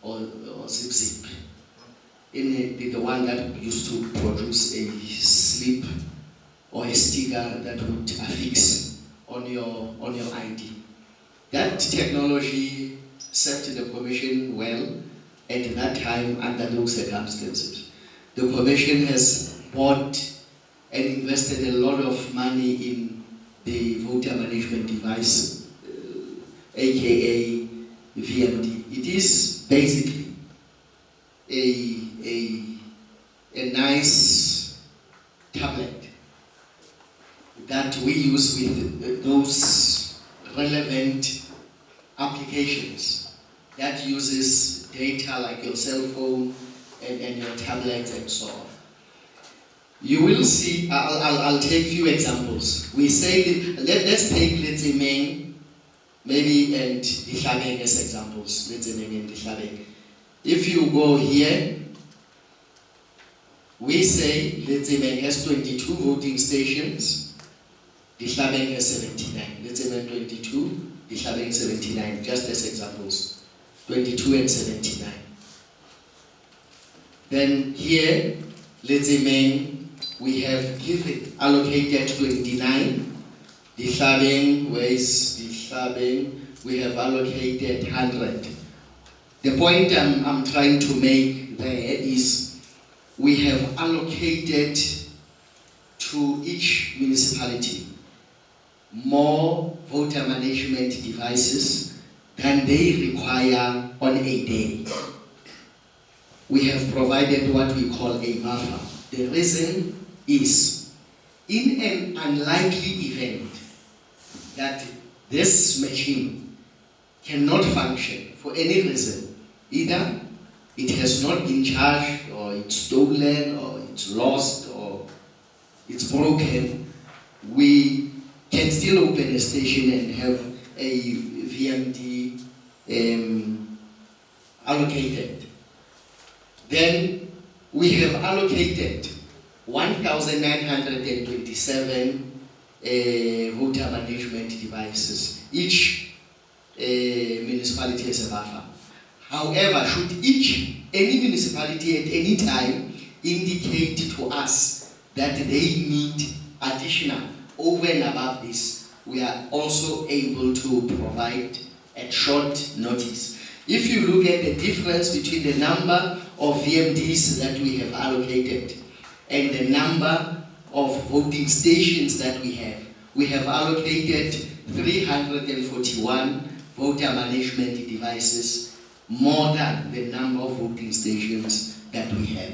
or zip, in the one that used to produce a slip or a sticker that would affix on your ID. That technology served the Commission well at that time under those circumstances. The Commission has bought and invested a lot of money in the voter management device, aka VMD. It is basically a nice tablet that we use with those relevant applications that uses data like your cell phone and your tablet and so on. You will see, I'll take a few examples. We say, let's take, let's say, Meng, maybe, and Dikhabeng as examples. Let's say Meng and Dikhabeng. If you go here, we say, let's say Meng has 22 voting stations, Dikhabeng has 79. Let's say Meng 22, Dikhabeng 79, just as examples. 22 and 79. Then here, let's say Meng, we have given allocated 29. Dikhabeng, where is Dikhabeng? We have allocated 100. The point I'm trying to make there is we have allocated to each municipality more voter management devices than they require on a day. We have provided what we call a buffer. The reason is, in an unlikely event that this machine cannot function for any reason, either it has not been charged, or it's stolen, or it's lost, or it's broken, we can still open a station and have a VMD allocated. Then we have allocated 1,927 voter management devices. Each municipality has a buffer. However, should any municipality at any time indicate to us that they need additional over and above this, we are also able to provide at short notice. If you look at the difference between the number of VMDs that we have allocated and the number of voting stations that we have allocated 341 voter management devices, more than the number of voting stations that we have.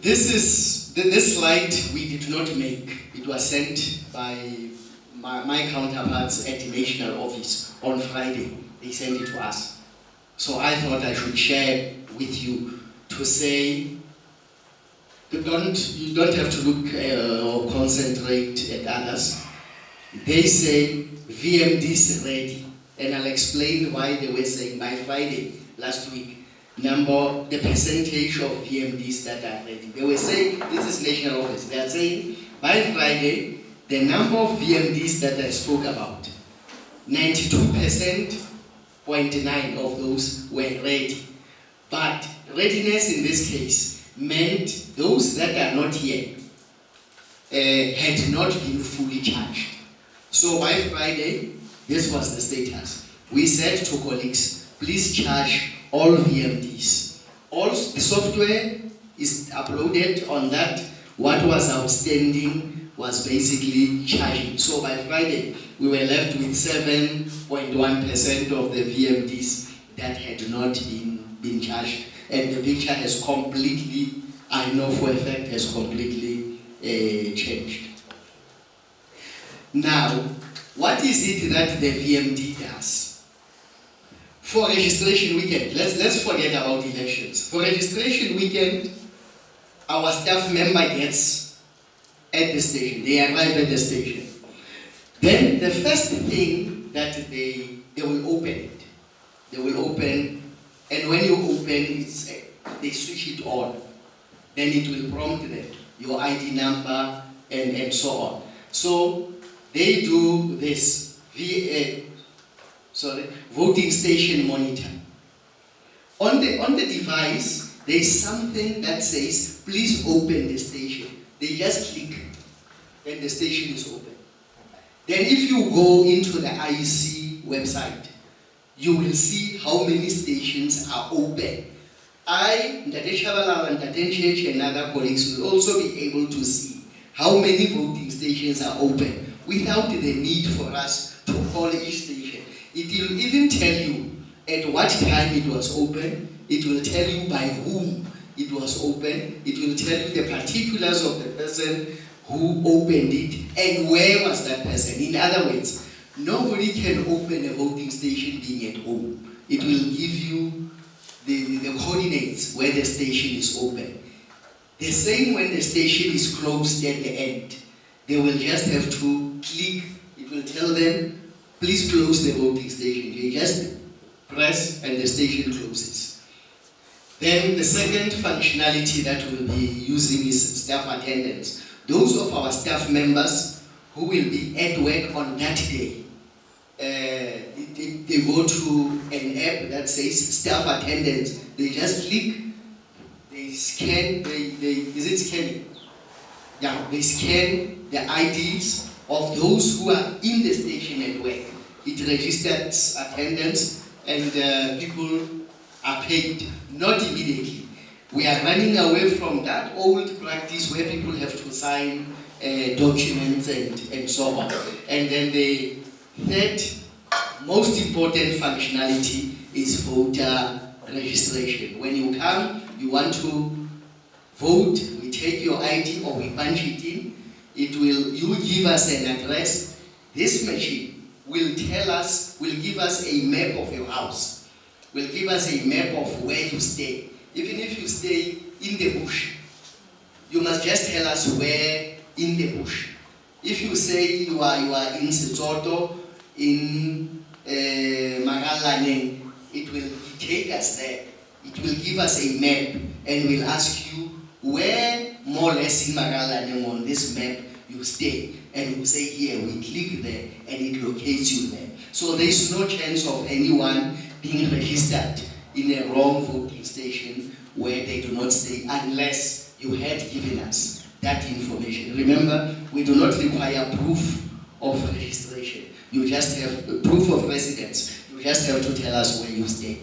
This slide we did not make. It was sent by my counterparts at the national office on Friday. They sent it to us. So I thought I should share with you to say, you don't have to look or concentrate at others. They say VMDs ready, and I'll explain why they were saying by Friday last week. The percentage of VMDs that are ready. They were saying, this is national office, they are saying by Friday, the number of VMDs that I spoke about, 92.9% of those were ready. But readiness in this case meant those that are not here had not been fully charged. So by Friday, this was the status. We said to colleagues, please charge all VMDs. All the software is uploaded on that. What was outstanding was basically charging. So by Friday, we were left with 7.1% of the VMDs that had not been charged. And the picture has completely, I know for a fact, has completely changed. Now, what is it that the VMD does? For registration weekend, let's forget about elections. For registration weekend, our staff member gets at the station. They arrive at the station. Then the first thing that they will open it. They will open, and when you open, they switch it on. Then it will prompt them, your ID number, and so on. So they do this voting station monitor. On the device, there is something that says, please open the station. They just click, and the station is open. Then if you go into the IEC website, you will see how many stations are open. I, Ndate Shabalala, and Ndate Ncheche, and other colleagues will also be able to see how many voting stations are open without the need for us to call each station. It will even tell you at what time it was open. It will tell you by whom it was open. It will tell you the particulars of the person who opened it and where was that person. In other words, nobody can open a voting station being at home. It will give you the coordinates where the station is open. The same when the station is closed at the end. They will just have to click. It will tell them, please close the voting station. You just press and the station closes. Then the second functionality that we'll be using is staff attendance. Those of our staff members who will be at work on that day, they go to an app that says staff attendance. They just click, they scan, is it scanning? Yeah, they scan the IDs of those who are in the station at work. It registers attendance and people are paid, not immediately. We are running away from that old practice where people have to sign documents and so on. And then the third most important functionality is voter registration. When you come, you want to vote, we take your ID or we punch it in. You give us an address. This machine will give us a map of your house, will give us a map of where you stay. Even if you stay in the bush, you must just tell us where in the bush. If you say you are in Setsoto, in Magalane, it will take us there. It will give us a map and will ask you where more or less in Magallanes on this map you stay. And you say here, we click there and it locates you there. So there is no chance of anyone being registered in a wrong voting station where they do not stay unless you had given us that information. Remember, we do not require proof of registration. You just have proof of residence. You just have to tell us where you stay.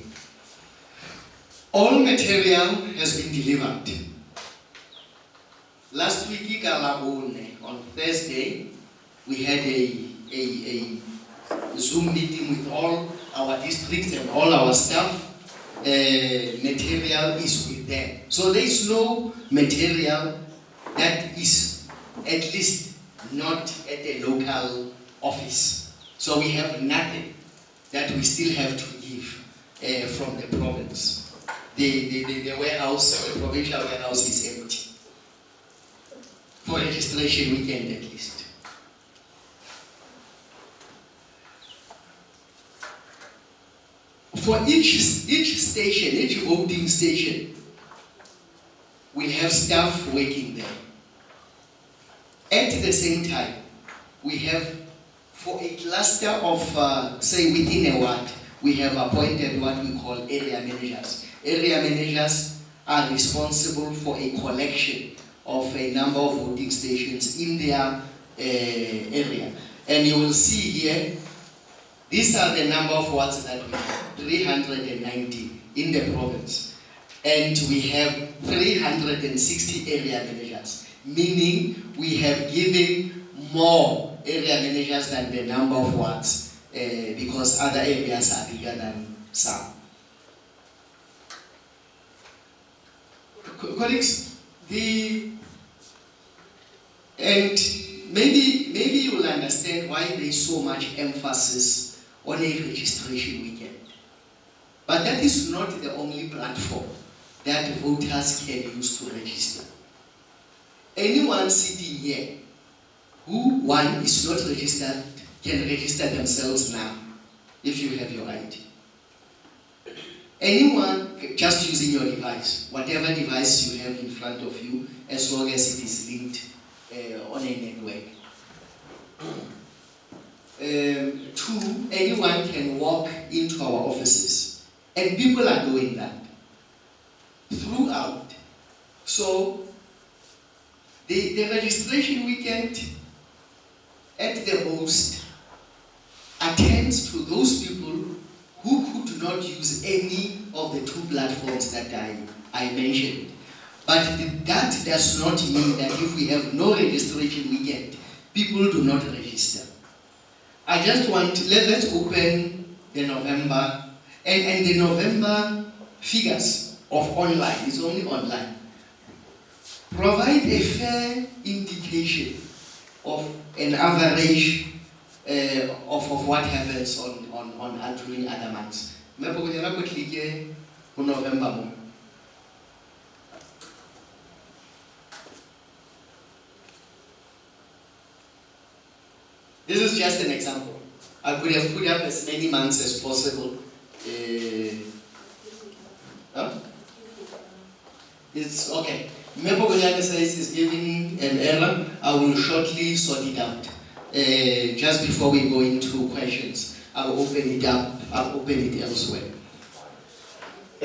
All material has been delivered. Last week, on Thursday, we had a Zoom meeting with all our districts and all our staff. Material is with them. So there is no material that is at least not at a local office. So we have nothing that we still have to give from the province. The warehouse, the provincial warehouse is empty. For registration weekend at least. For each station, each voting station, we have staff working there. At the same time, we have, for a cluster of, say within a ward, we have appointed what we call area managers. Area managers are responsible for a collection of a number of voting stations in their area. And you will see here, these are the number of wards that we have, 390 in the province. And we have 360 area managers, meaning we have given more area managers than the number of wards because other areas are bigger than some. Colleagues, and maybe you will understand why there is so much emphasis on a registration weekend. But that is not the only platform that voters can use to register. Anyone sitting here who, one, is not registered can register themselves now if you have your ID. Anyone just using your device, whatever device you have in front of you, as long as it is linked on a network. Two, anyone can walk into our offices, and people are doing that throughout. So the registration weekend at the most attends to those people who could not use any of the two platforms that I mentioned. But that does not mean that if we have no registration weekend, people do not register. I just want, let's open the November, and the November figures of online, it's only online, provide a fair indication of an average of what happens on during other months. November. This is just an example. I could have put up as many months as possible. It's okay. Mepogoyane says is giving an error. I will shortly sort it out. Just before we go into questions, I'll open it up. I'll open it elsewhere.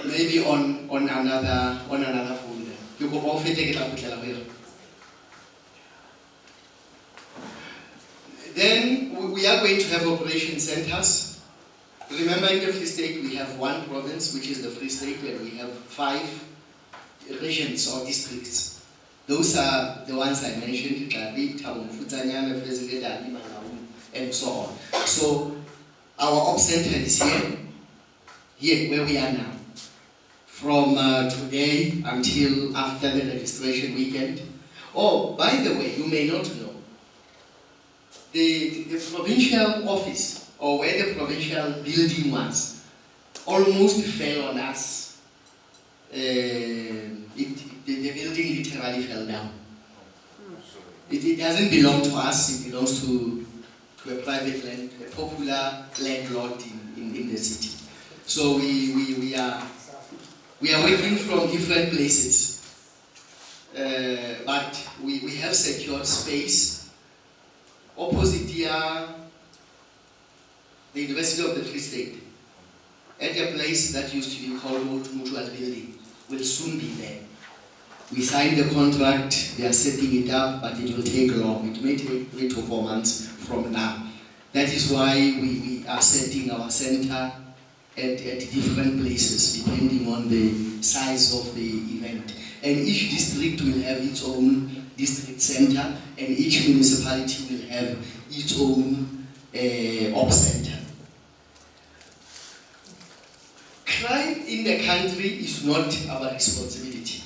Maybe on another folder. You go off and take it up with. Then we are going to have operation centers. Remember, in the Free State we have one province, which is the Free State, and we have 5 regions or districts. Those are the ones I mentioned, and so on. So our op center is here where we are now. From today until after the registration weekend. Oh, by the way, you may not know, the provincial office, or where the provincial building was, almost fell on us. The building literally fell down. It doesn't belong to us, it belongs to a private land, a popular landlord in the city. So we are working from different places, but we have secured space opposite here, the University of the Free State, at a place that used to be called Mutual Building, will soon be there. We signed the contract, they are setting it up, but it will take long. It may take 3 to 4 months from now. That is why we are setting our center at different places, depending on the size of the event. And each district will have its own district center, and each municipality will have its own op center. Crime in the country is not our responsibility.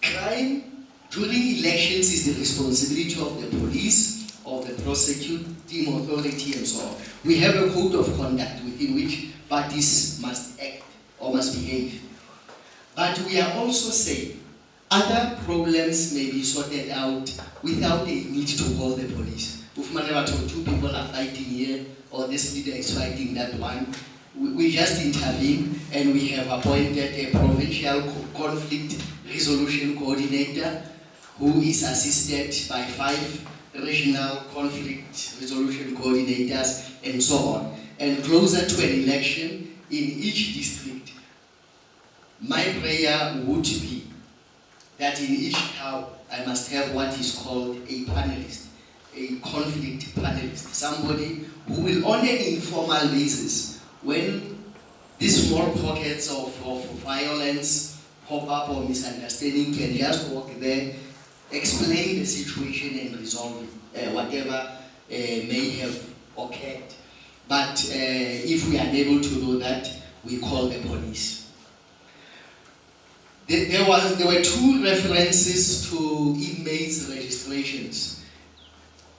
Crime during elections is the responsibility of the police, of the prosecuting authority, and so on. We have a code of conduct within which parties must act or must behave. But we are also saying other problems may be sorted out without a need to call the police. If 2 people are fighting here, or this leader is fighting that one, we just intervene, and we have appointed a provincial conflict resolution coordinator who is assisted by 5 regional conflict resolution coordinators, and so on. And closer to an election in each district, my prayer would be that in each town I must have what is called a panelist, a conflict panelist, somebody who will on an informal basis, when these small pockets of violence pop up or misunderstanding, can just walk there, explain the situation and resolve it, whatever may have occurred. But if we are unable to do that, we call the police. There were 2 references to inmates' registrations.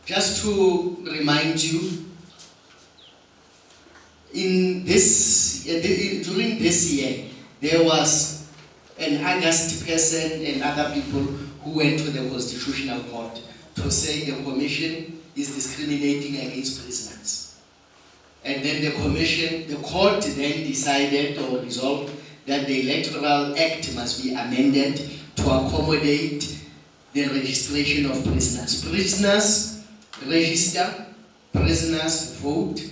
Just to remind you, during this year, there was an august person and other people who went to the Constitutional Court to say the Commission is discriminating against prisoners. And then the court then decided or resolved that the Electoral Act must be amended to accommodate the registration of prisoners. Prisoners register, prisoners vote,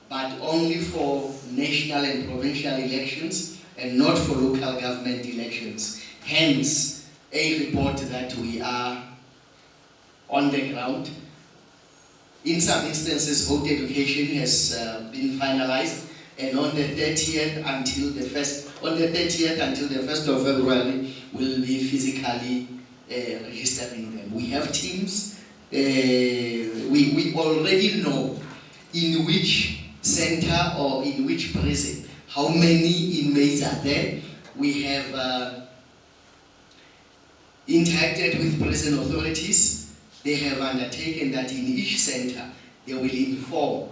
but only for national and provincial elections and not for local government elections. Hence, a report that we are on the ground. In some instances, vote education has been finalized, and on the 30th until the 1st of February, we'll be physically registering them. We have teams. We already know in which center or in which prison how many inmates are there. We have interacted with prison authorities. They have undertaken that in each center they will inform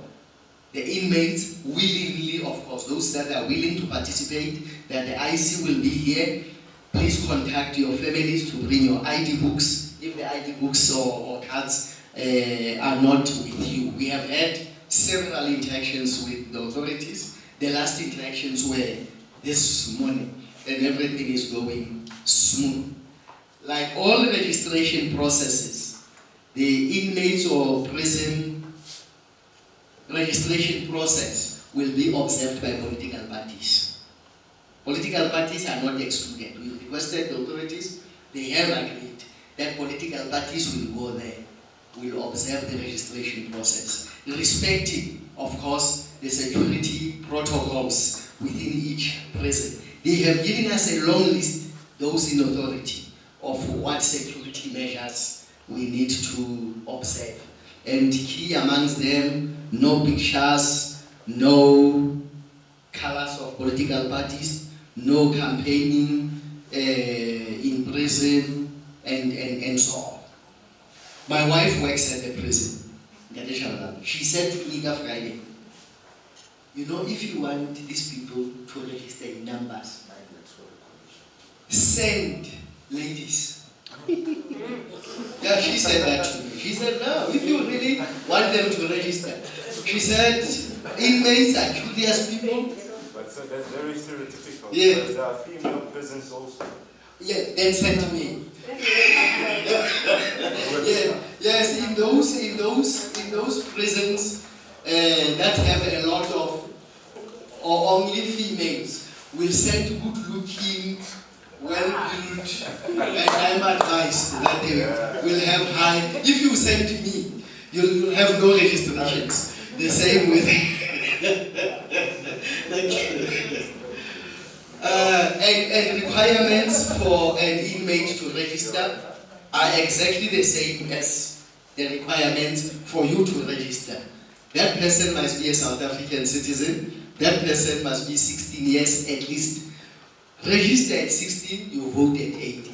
the inmates willingly, of course, those that are willing to participate, that the IEC will be here. Please contact your families to bring your ID books if the ID books or cards are not with you. We have had several interactions with the authorities. The last interactions were this morning, and everything is going smooth. Like all registration processes, the inmates or prison registration process will be observed by political parties. Political parties are not excluded. We requested the authorities, they have agreed that political parties will go there, will observe the registration process, respecting, of course, the security protocols within each prison. They have given us a long list, those in authority, of what security measures we need to observe. And key amongst them, no pictures, no colors of political parties, no campaigning in prison, and so on. My wife works at the prison. She said to me that Friday, you know, if you want these people to register in numbers, send ladies. Yeah, she said that to me. She said, no, if you really want them to register. She said, inmates are curious people. So that's very stereotypical. Yeah. Because there are female prisons also. Yeah, then send me. Yeah, yes, in those prisons that have a lot of or only females will send good-looking, well-built, and I'm advised that they will have high. If you send me, you'll have no registrations. The same with. And requirements for an inmate to register are exactly the same as the requirements for you to register. That person must be a South African citizen. That person must be 16 years at least. Register at 16, you vote at 18.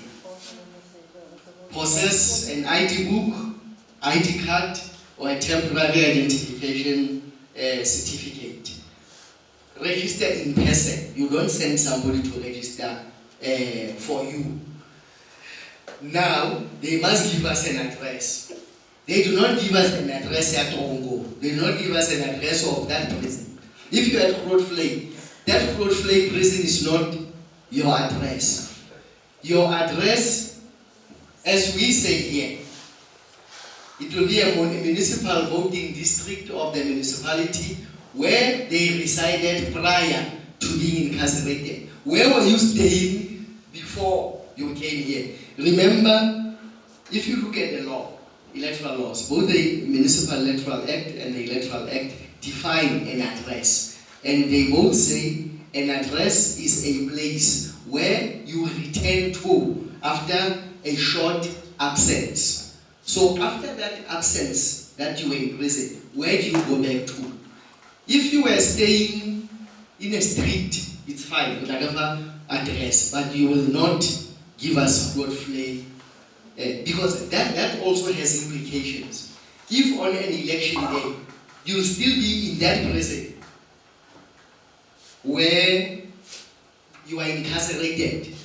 Possess an ID book, ID card, or a temporary identification certificate. Register in person. You don't send somebody to register for you. Now, they must give us an address. They do not give us an address at Congo. They do not give us an address of that prison. If you are at Grootvlei, that Grootvlei prison is not your address. Your address, as we say here, it will be a municipal voting district of the municipality where they resided prior to being incarcerated. Where were you staying before you came here? Remember, if you look at the law, electoral laws, both the Municipal Electoral Act and the Electoral Act define an address. And they both say an address is a place where you return to after a short absence. So after that absence that you were in prison, where do you go back to? If you were staying in a street, it's fine, whatever address, but you will not give us Grootvlei, because that also has implications. If on an election day, you'll still be in that prison where you are incarcerated,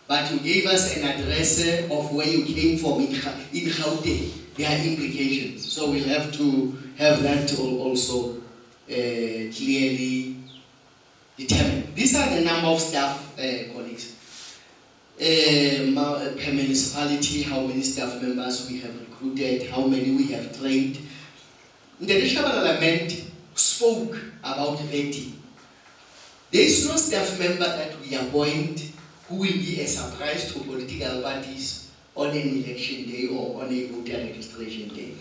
but you gave us an address of where you came from in Gauteng, there are implications. So we'll have to have that also clearly determined. These are the number of staff, colleagues. Per municipality, how many staff members we have recruited, how many we have trained. The National Parliament spoke about vetting. There is no staff member that we appoint who will be a surprise to political parties on an election day or on a voter registration day.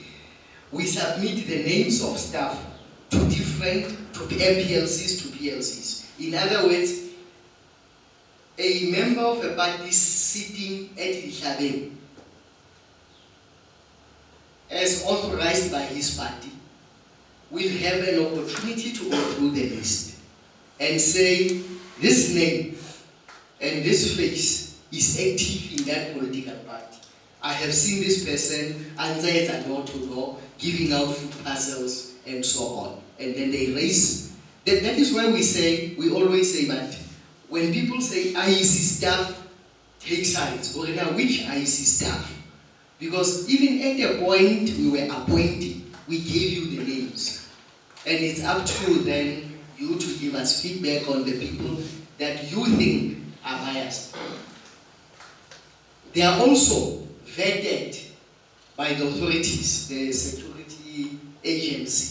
We submit the names of staff to MPLCs to PLCs. In other words, a member of a party sitting at Ihlabeng, as authorized by his party, will have an opportunity to go through the list and say, this name and this face is active in that political party. I have seen this person answer door to door, giving out food parcels and so on. And then they raise. That is why we always say that when people say IEC staff, take sides. Or now, which IEC staff? Because even at the point we were appointing, we gave you the names. And it's up to then you to give us feedback on the people that you think are biased. They are also vetted by the authorities, the security agency.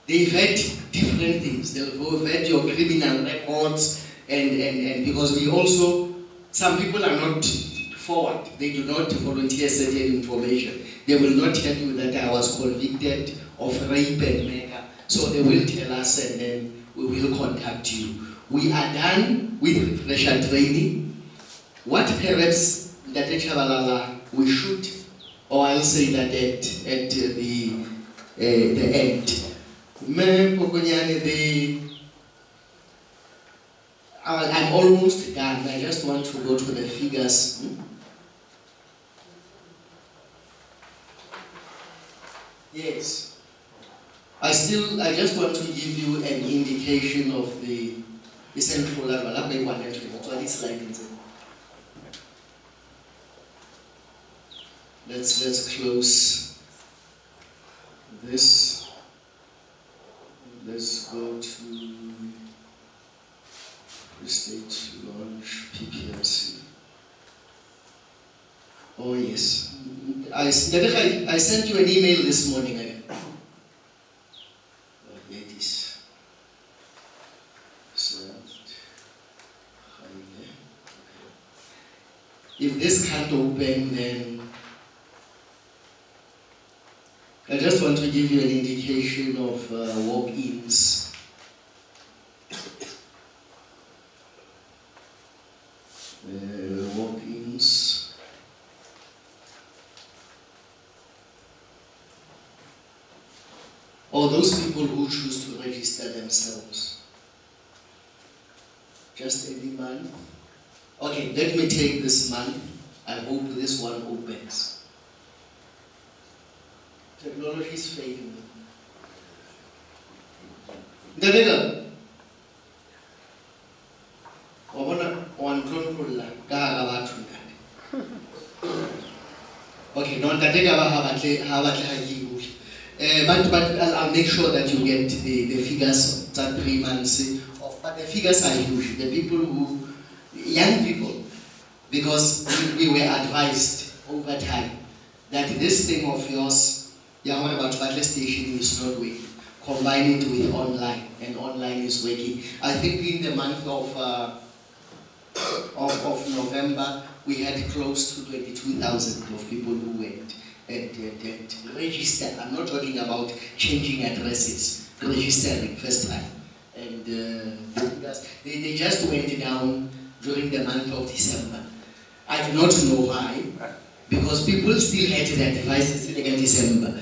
They vet different things. They'll vet your criminal records, and because we also, some people are not forward. They do not volunteer certain information. They will not tell you that I was convicted of rape and murder. So they will tell us and then we will contact you. We are done with refresher training. What perhaps that we should, or I'll say that at the end. I'm almost done. I just want to go to the figures. Yes. I just want to give you an indication of the central level. Let's close this. Let's go to Free State launch PPLC. Oh yes, I sent you an email this morning. Here it is. If this can't open, then I just want to give you an indication of walk-ins. Walk-ins. Or those people who choose to register themselves. Just every month. Okay, let me take this month. I hope this one opens. Technology is failing. Dadega. Okay, no, but I'll make sure that you get the figures that 3 months of, but the figures are huge. The people who, young people, because we were advised over time that this thing of yours, about battle station is not working. Combine it with online, and online is working. I think in the month of November, we had close to 22,000 of people who went and registered. I'm not talking about changing addresses, registering first time. And they just went down during the month of December. I do not know why, because people still had their devices in December.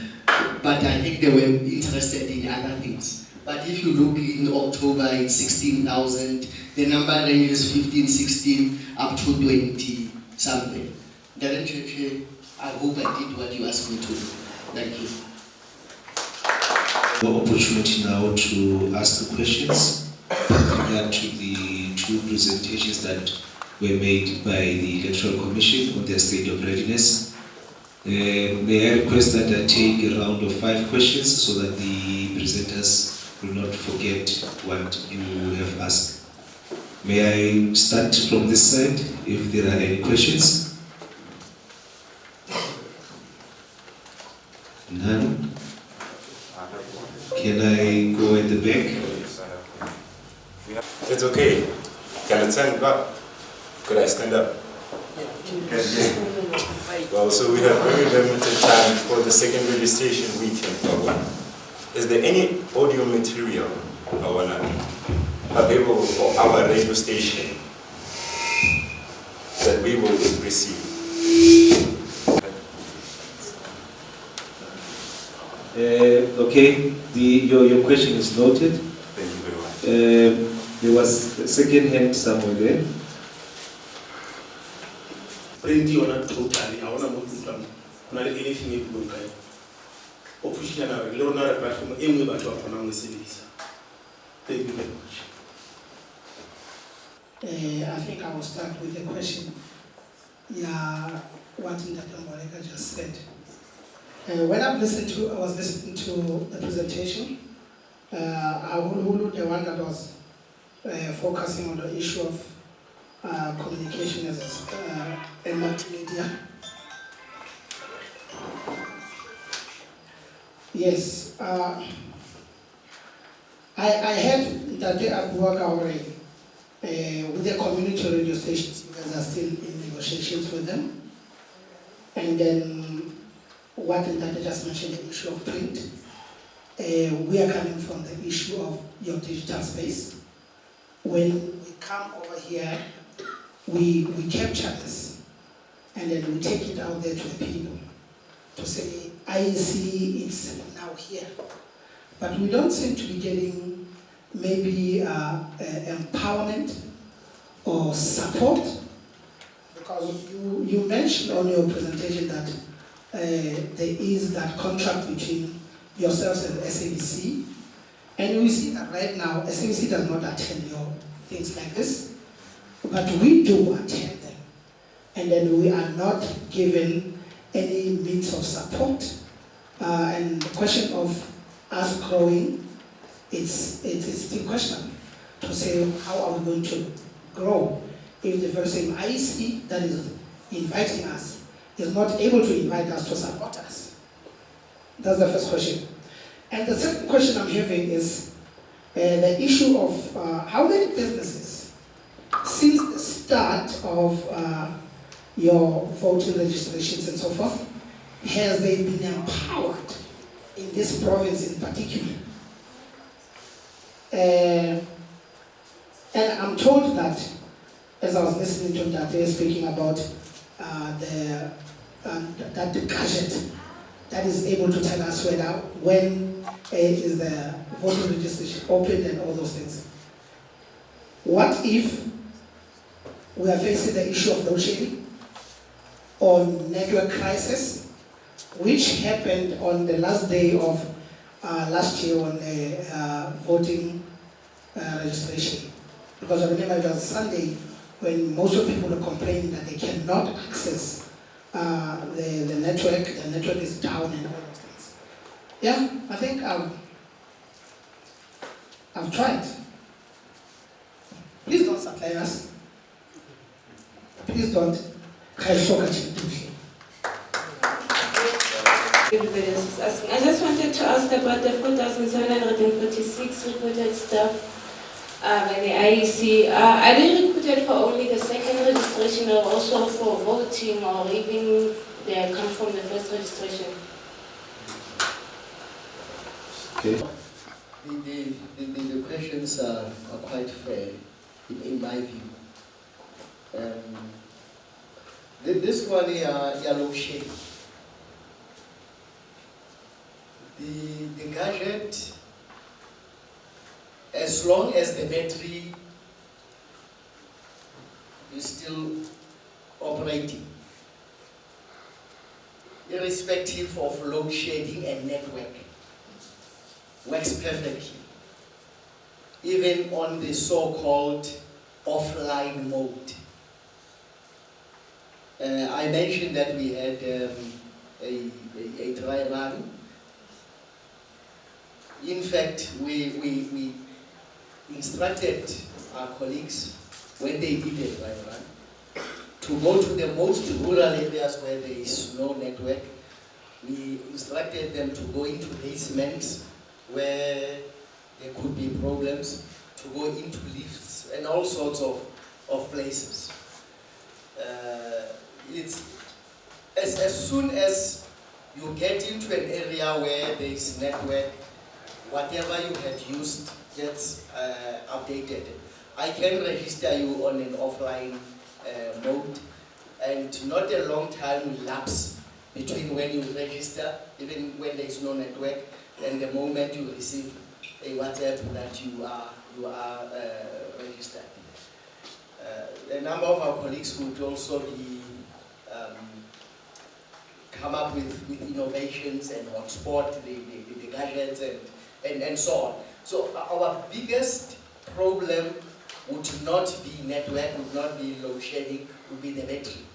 But I think they were interested in other things. But if you look in October, it's 16,000. The number ranges 15, 16, up to 20 something. I hope I did what you asked me to do. Thank you. The opportunity now to ask the questions with regard to the two presentations that were made by the Electoral Commission on their state of readiness. May I request that I take a round of 5 questions so that the presenters will not forget what you have asked. May I start from this side if there are any questions? None? Can I go at the back? It's okay. Can I stand back? Could I stand up? Well, so we have very limited time for the second registration weekend. Is there any audio material available for our radio station that we will receive? Okay, your question is noted. Thank you very much. There was a second hand somewhere there. Printy on a totally, I want to move to not anything you can do. Officially, I will not apply from any but of an cities. Thank you very much. I think I will start with the question. Yeah, what Ndaka just said. When I was listening to the presentation, I would the one that was focusing on the issue of communication as and multimedia. Yes, I heard that they are working already with the community radio stations because I'm still in negotiations with them. And then what that just mentioned, the issue of print. We are coming from the issue of your digital space. When we come over here, we capture this and then we take it out there to the people to say IEC is now here. But we don't seem to be getting maybe empowerment or support, because you mentioned on your presentation that there is that contract between yourselves and SABC, and we see that right now SABC does not attend your things like this, but we do attend them, and then we are not given any means of support. And the question of us growing, it's still questionable to say how are we going to grow if the very same IEC that is inviting us is not able to invite us to support us? That's the first question. And the second question I'm having is the issue of how many businesses, since the start of your voting registrations and so forth, has they been empowered in this province in particular? And I'm told that, as I was listening to Dr. speaking about that the gadget that is able to tell us when is the voting registration open and all those things. What if we are facing the issue of load shedding or network crisis, which happened on the last day of last year on the voting registration? Because I remember it was Sunday when most of the people were complaining that they cannot access the network is down and all those things. Yeah, I think I've tried. Please don't supply us. Please don't. Everybody else is asking. I just wanted to ask about the 4,746 recruited staff by the IEC. Are they recruited for only the second registration or also for voting, or even they come from the first registration? Okay. The questions are quite fair, in my view. This one is yellow shade. The gadget, as long as the battery is still operating, irrespective of load shedding and network, works perfectly, even on the so-called offline mode. I mentioned that we had a dry run. In fact, we instructed our colleagues, when they did a dry run, to go to the most rural areas where there is no network. We instructed them to go into basements where there could be problems, to go into lifts and all sorts of places. It's as soon as you get into an area where there is network, whatever you had used gets updated. I can register you on an offline mode, and not a long time will lapse between when you register, even when there is no network, and the moment you receive a WhatsApp that you are registered. A number of our colleagues would also be come up with innovations and hotspot the gadgets and so on. So our biggest problem would not be network, would not be load shedding, would be the battery.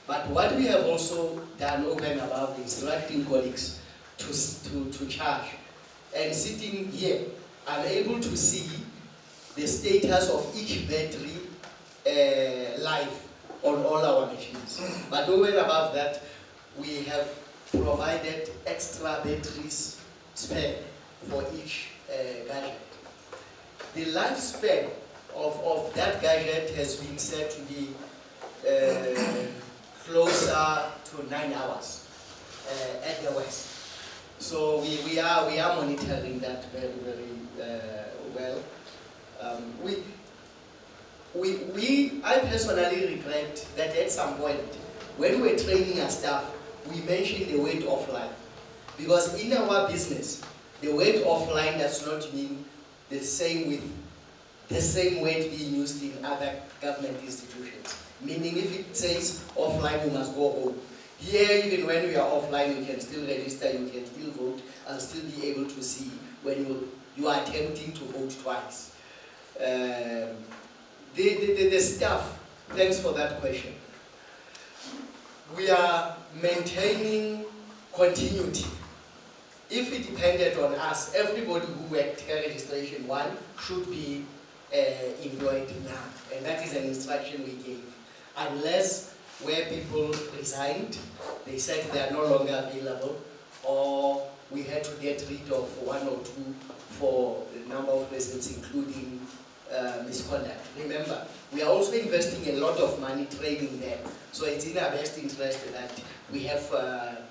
But what we have also done over and above instructing colleagues to charge, and sitting here, I'm able to see the status of each battery live on all our machines. But over and above that, we have provided extra batteries spare for each gadget. The lifespan of that gadget has been said to be closer to 9 hours at the West. So we are monitoring that very, very well. I personally regret that at some point, when we were training our staff, we mentioned the word offline. Because in our business, the word offline does not mean the same with the same word being used in other government institutions. Meaning if it says offline, you must go home. Here, even when we are offline, you can still register, you can still vote, and still be able to see when you are attempting to vote twice. The staff, thanks for that question. We are maintaining continuity. If it depended on us, everybody who worked registration 1 should be employed now. And that is an instruction we gave. Unless where people resigned, they said they are no longer available, or we had to get rid of one or two for the number of reasons, including misconduct. Remember, we are also investing a lot of money training them. So it's in our best interest that we have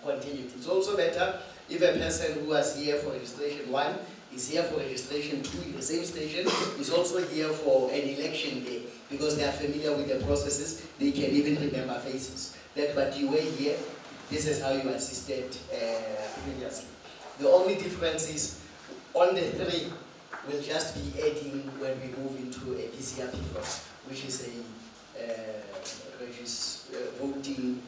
continuity. It's also better if a person who was here for registration 1 is here for registration 2 in the same station, is also here for an election day, because they are familiar with the processes, they can even remember faces. But you were here, this is how you assisted previously. The only difference is on the 3, we'll just be adding when we move into a PCR paper, which is a voting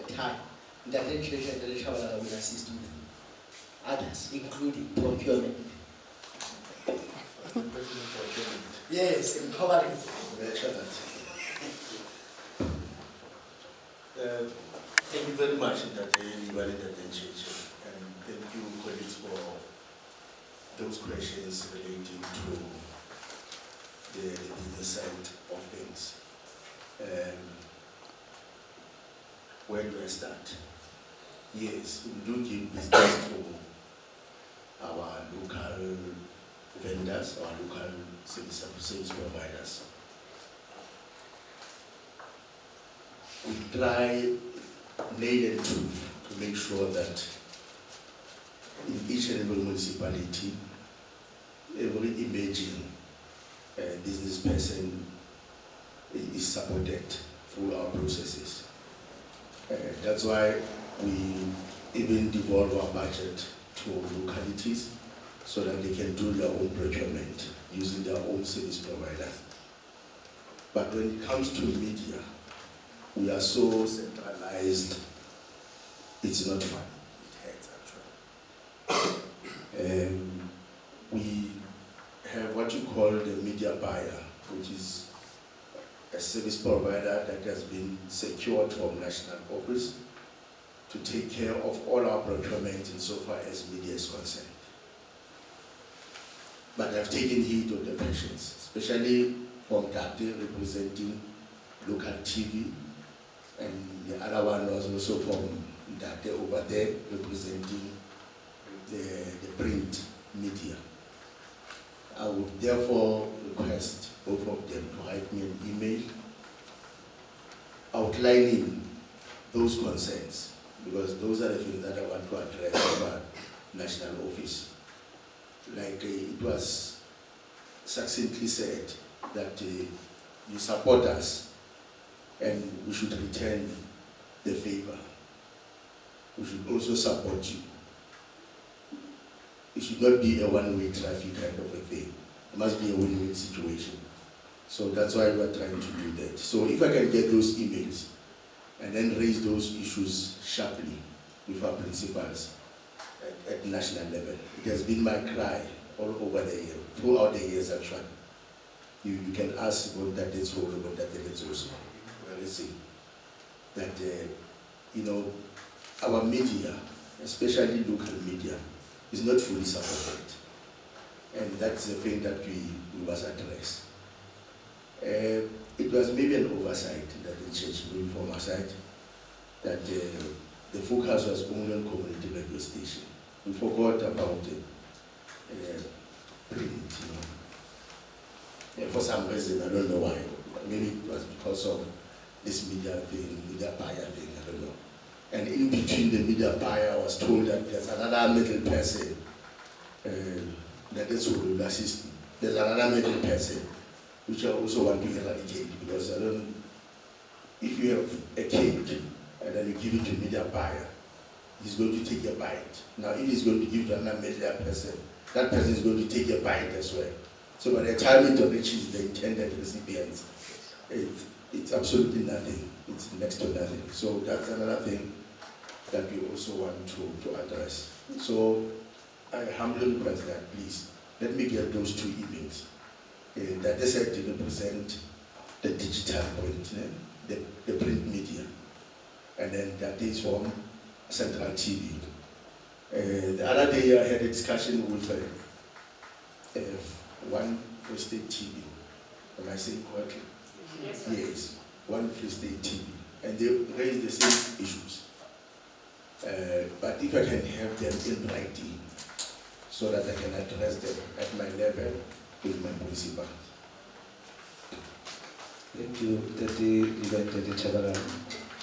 time. That will assist with others, including procurement. Yes, empowering. Thank you very much, and thank you, colleagues, for those questions relating to the business side of things. Where do I start? Yes, we do give business to our local vendors, our local service providers. We try nail and tooth to make sure that in each and every municipality, every emerging business person is supported through our processes. That's why we even devolve our budget to localities so that they can do their own procurement using their own service providers. But when it comes to media, we are so centralized, it's not fun. It hurts actually. We have what you call the media buyer, which is a service provider that has been secured from national office to take care of all our procurement insofar as media is concerned. But I've taken heed of the patients, especially from Date representing local TV, and the other one was also from Date over there representing the print media. I would therefore request both of them to write me an email outlining those concerns, because those are the things that I want to address about national office. Like it was succinctly said that you support us and we should return the favor. We should also support you. It should not be a one-way traffic kind of a thing. It must be a win-win situation. So that's why we are trying to do that. So if I can get those emails and then raise those issues sharply with our principals at national level. It has been my cry all over the year, throughout the years actually. You can ask about that it's all about that it's also. Where is it? That our media, especially local media, is not fully supported. And that's the thing that we must address. It was maybe an oversight that the church doing from our side, that the focus was only on community radio station. We forgot about print, for some reason, I don't know why. Maybe it was because of this media thing, media buyer thing, I don't know. And in between the media buyer, I was told that there's another middle person that is who will assist me. There's another middle person which I also want to eradicate, because if you have a cake and then you give it to a media buyer, he's going to take a bite. Now if he's going to give it to another media person, that person is going to take a bite as well. So by the time it reaches the intended recipients, it's absolutely nothing. It's next to nothing. So that's another thing that we also want to address. So I humbly request that, please, let me get those 2 emails. That they said to represent the digital print, the print media. And then that is from Central TV. The other day I had a discussion with One Free State TV. Am I saying correctly? Yes. One Free State TV. And they raise the same issues. But if I can have them in writing, so that I can address them at my level with my principal. Thank you, Dr. Chabara.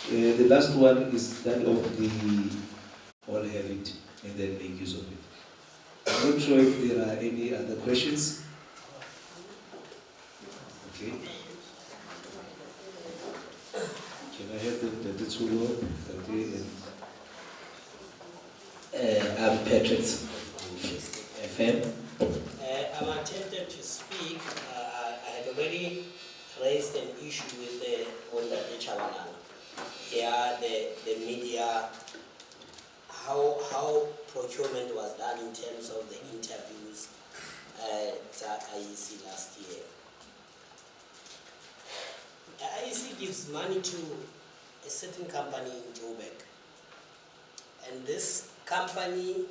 The last one is that of the all have it and then make use of it. I'm not sure if there are any other questions. Okay. Can I have the two I'm Patrick FM. I'm attempted to speak. I had already raised an issue with the Chabalala. Yeah, the media, how procurement was done in terms of the interviews at IEC last year. IEC gives money to a certain company in Joburg, and this company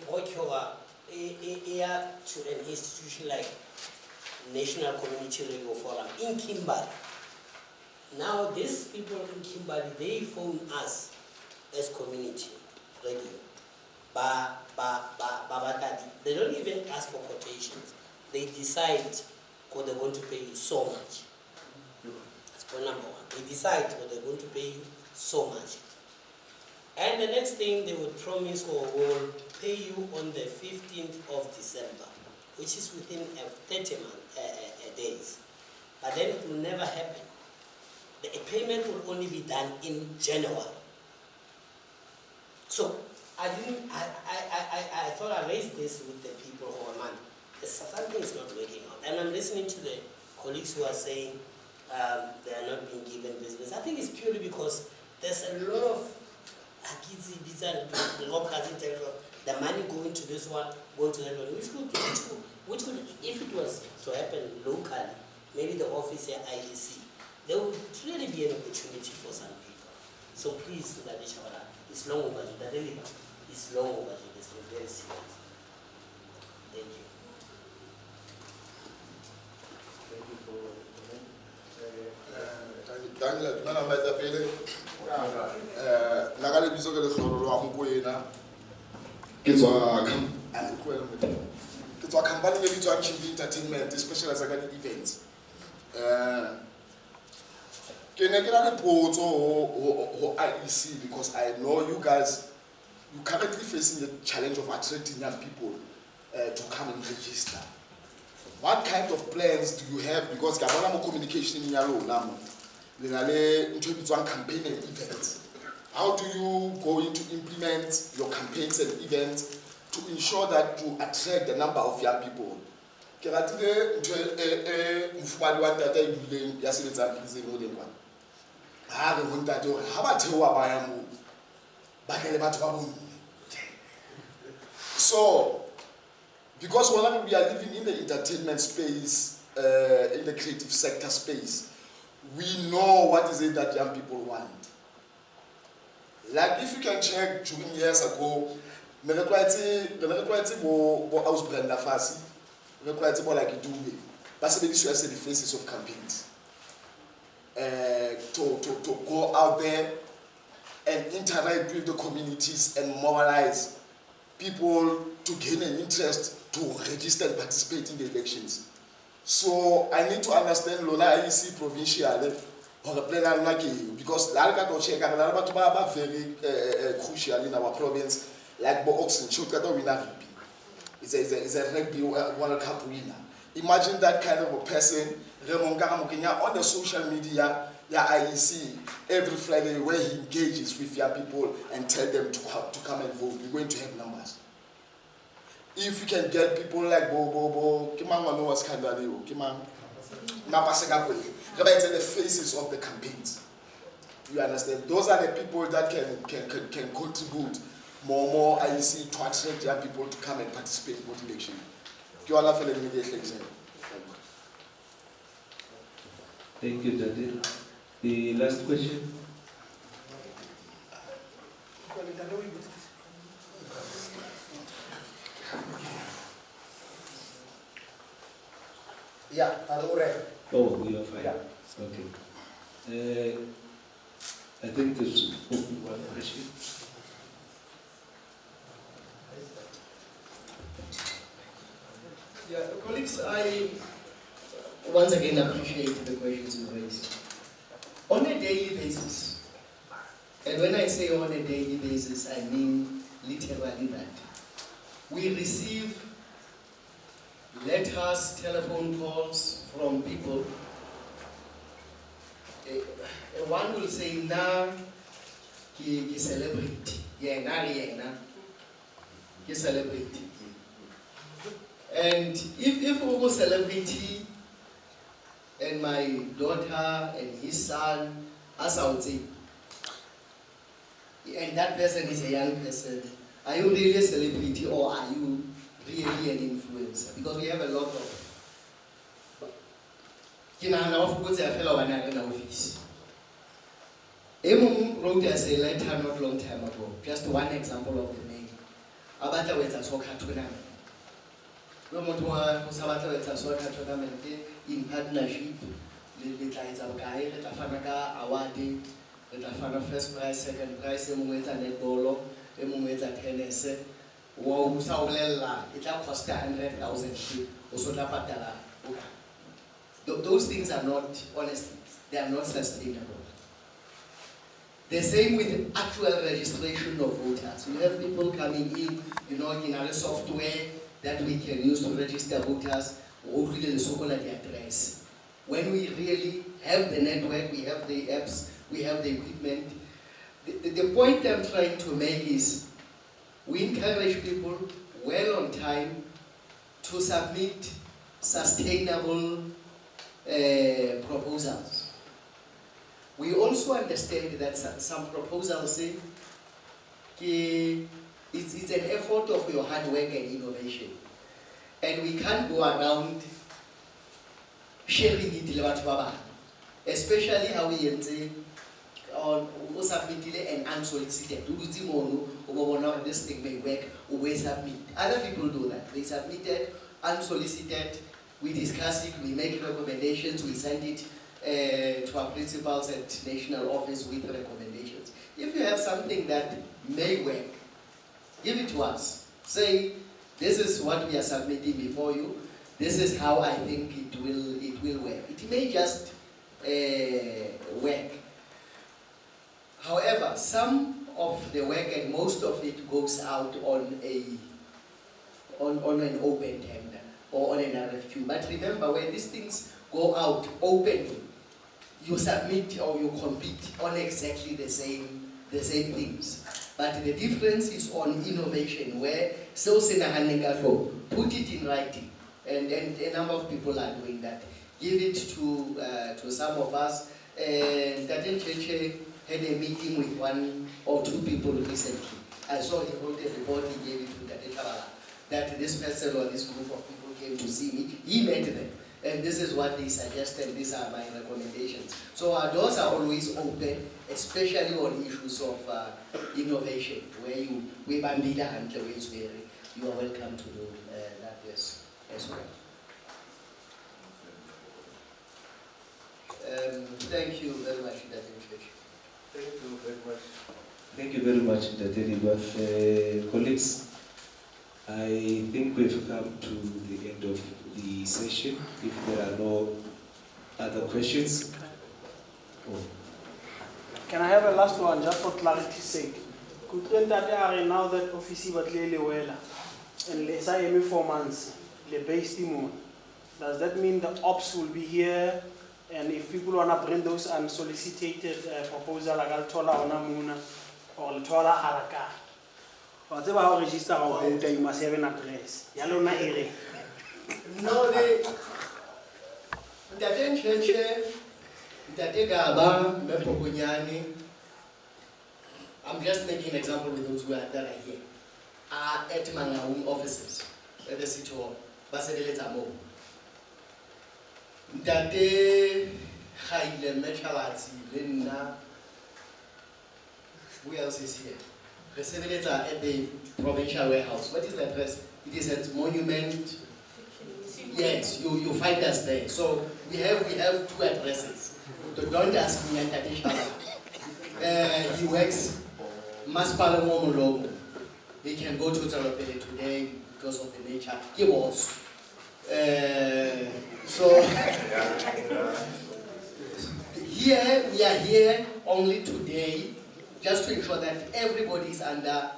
procure to an institution like National Community Radio Forum in Kimberley. Now these people in Kimberley, they phone us as community radio. They don't even ask for quotations. They decide what they're going to pay you so much. That's point number one. They decide what they're going to pay you so much. And the next thing they would promise or will pay you on the 15th of December, which is within 30 days. But then it will never happen. The payment will only be done in January. So I thought I raised this with the people who are man. Something is not working out. And I'm listening to the colleagues who are saying they are not being given business. I think it's purely because there's a lot of locals in terms of the money going to this one, going to that one, which would, if it was to happen locally, maybe the office at IEC, there would really be an opportunity for some people. So please, it's long overdue. The deliver is long overdue. It's very serious. Thank you. Thank you for entertainment, especially as I got events. Can I get a report or IEC, because I know you guys, you currently facing the challenge of attracting young people to come and register. What kind of plans do you have? Because I want more communication in your role now. Campaign and events. How do you going to implement your campaigns and events to ensure that you attract the number of young people? So, because we are living in the entertainment space, in the creative sector space, we know what is it that young people want. Like if you can check during years ago, I was Brenda Fassi, like you do, but the faces of campaigns. To go out there and interact with the communities and mobilize people to gain an interest to register and participate in the elections. So I need to understand Lola IEC provincial or plan like because very crucial in our province, like Oxen, Chukado winner. It's a rugby World Cup winner. Imagine that kind of a person on the social media, IEC, every Friday where he engages with young people and tell them to come and vote. We're going to have numbers. If you can get people like Bobo, the faces of the campaigns. You understand? Those are the people that can contribute more IEC to attract young people to come and participate in the election. Thank you, Jadil. The last question. Yeah, Oh, we are fine. Yeah. Okay. I think there's one question. Yeah, colleagues, I once again appreciate the questions you raised. On a daily basis, and when I say on a daily basis, I mean literally that. We receive letters, telephone calls from people. One will say, "Na, ki celebrity, yena, ki celebrity." And if we go celebrity, and my daughter and his son, as I would say, and that person is a young person, are you really a celebrity or are you really an influencer? Because we have a lot of. Emum wrote us a letter not long time ago, just one example of the name. Abata with a soccer tournament. Romotua Sabata with a soccer tournament in partnership with the Guy, the Fanaga, Awadi, the Fana first prize, second prize, Emueta Netbolo, Emueta tennis, Wow Saulela, it cost 100,000 also Tapatala. Those things are not, honestly, they are not sustainable. The same with the actual registration of voters. We have people coming in, in our software that we can use to register voters, or really the so-called address. When we really have the network, we have the apps, we have the equipment. The point I'm trying to make is, we encourage people well on time to submit sustainable proposals. We also understand that some proposals say it's an effort of your hard work and innovation. And we can't go around sharing it with other, especially how we say on submitted and unsolicited. This thing may work, we submit. Other people do that. They submitted unsolicited. We discuss it, we make recommendations, we send it to our principals at national office with recommendations. If you have something that may work, give it to us. Say, this is what we are submitting before you. This is how I think it will work. It may just work. However, some of the work and most of it goes out on an open tender or on an RFQ. But remember, when these things go out openly, you submit or you compete on exactly the same things. But the difference is on innovation, where put it in writing, and a number of people are doing that. Give it to some of us. And Datin Cheche had a meeting with one or two people recently. I saw he wrote a report, he gave it to Datin Kabala, that this person or this group of people came to see me. He met them. And this is what they suggest, and these are my recommendations. So our doors are always open, especially on issues of innovation, where you are welcome to do that as well. Thank you very much, Datin Cheche. Thank you very much. Thank you very much, Datin. Colleagues, I think we've come to the end of the session. If there are no other questions. Oh. Can I have a last one, just for clarity's sake? Could now that office was clearly well, and let's say every 4 months, the base team, does that mean the ops will be here? And if people want to bring those unsolicited proposals, like Altola or Namuna or Altola Alaka, whatever how register our voter, you must have an address. Yellow na ere. No, Datin Cheche, Datin Gaba, Mepokunyani. I'm just making an example with those that are here. Are at my own offices at the city hall. Basedeleta Date Haile Mechalati, Lena. Who else is here? Receptionaries are at the provincial warehouse. What is the address? It is at Monument. yes, you find us there. So we have 2 addresses. Don't ask me he works Maspala Momologo. He can go to Talopele today because of the nature. He was. So here we are here only today just to ensure that everybody is under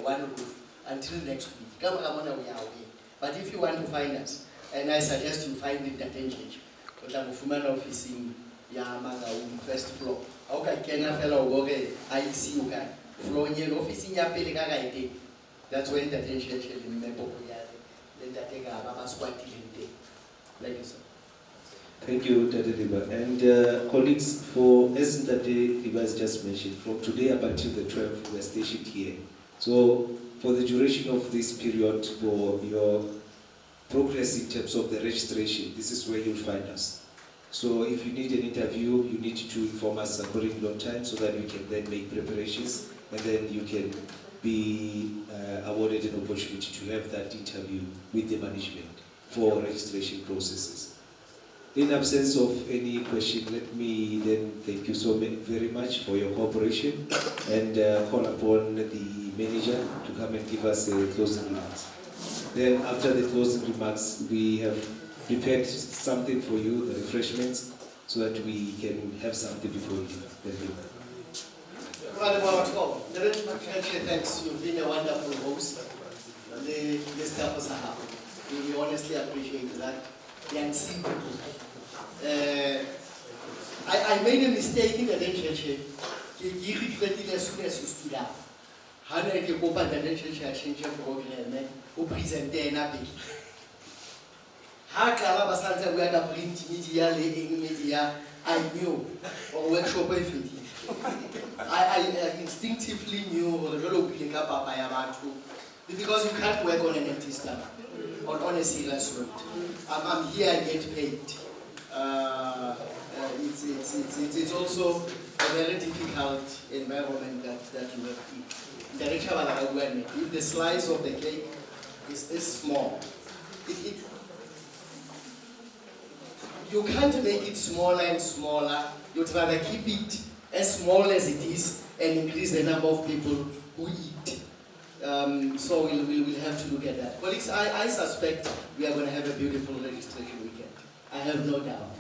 one roof until next week. Come on, we are away. But if you want to find us, and I suggest you find it at NGH, but I'm a office in Yamanga, first floor. Okay, can I fellow IEC floor in office in Yapelika? That's when the NGH remember. Thank you, sir. Thank you, Dr. Liba. And colleagues, for as Dr. Liba has just mentioned, from today up until the 12th, we are stationed here. So, for the duration of this period, for your progress in terms of the registration, this is where you'll find us. So, if you need an interview, you need to inform us accordingly on time so that we can then make preparations and then you can be awarded an opportunity to have that interview with the management for registration processes. In absence of any question, let me then thank you so very much for your cooperation and call upon the manager to come and give us closing remarks. Then after the closing remarks, we have prepared something for you, the refreshments, so that we can have something before you. Thank you. Thanks. You've been a wonderful host. The staff was happy. We honestly appreciate that. I made a mistake in the NGH. You reflected as soon as you stood up. How did you open the NGH change your program? Who presented a big? How Kalaba Santa we had a print media, leading media, I knew, or workshop with it. I instinctively knew because you can't work on an empty stomach, on a serious note. I'm here, I get paid. It's also a very difficult environment that you work in. If the slice of the cake is this small, you can't make it smaller and smaller. You'd rather keep it as small as it is and increase the number of people who eat. So we'll have to look at that. Colleagues, I suspect we are going to have a beautiful registration weekend. I have no doubt.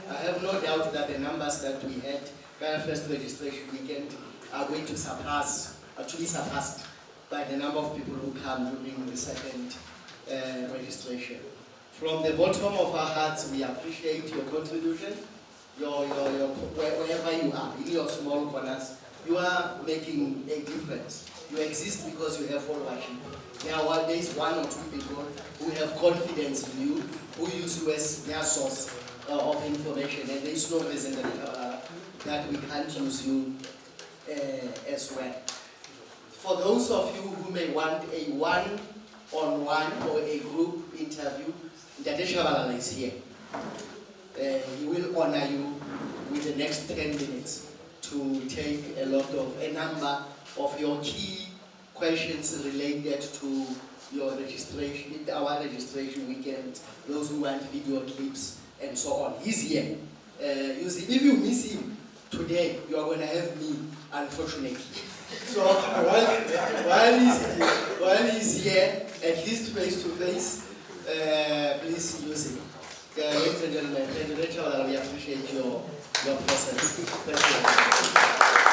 I have no doubt that the numbers that we had for our first registration weekend are going to be surpassed by the number of people who come during the second registration. From the bottom of our hearts, we appreciate your contribution. Wherever you are, in your small corners, you are making a difference. You exist because you have followership. There is 1 or 2 people who have confidence in you, who use you as their source of information, and there is no reason that we can't use you as well. For those of you who may want a one-on-one or a group interview, Dr. Shabalala is here. He will honor you with the next 10 minutes to take a number of your key questions related to your registration, our registration weekend, those who want video clips and so on. He's here. You see, if you miss him today, you are going to have me, unfortunately. So while he's here, at least face to face, please use him. Ladies and gentlemen, we appreciate your presence. Thank you.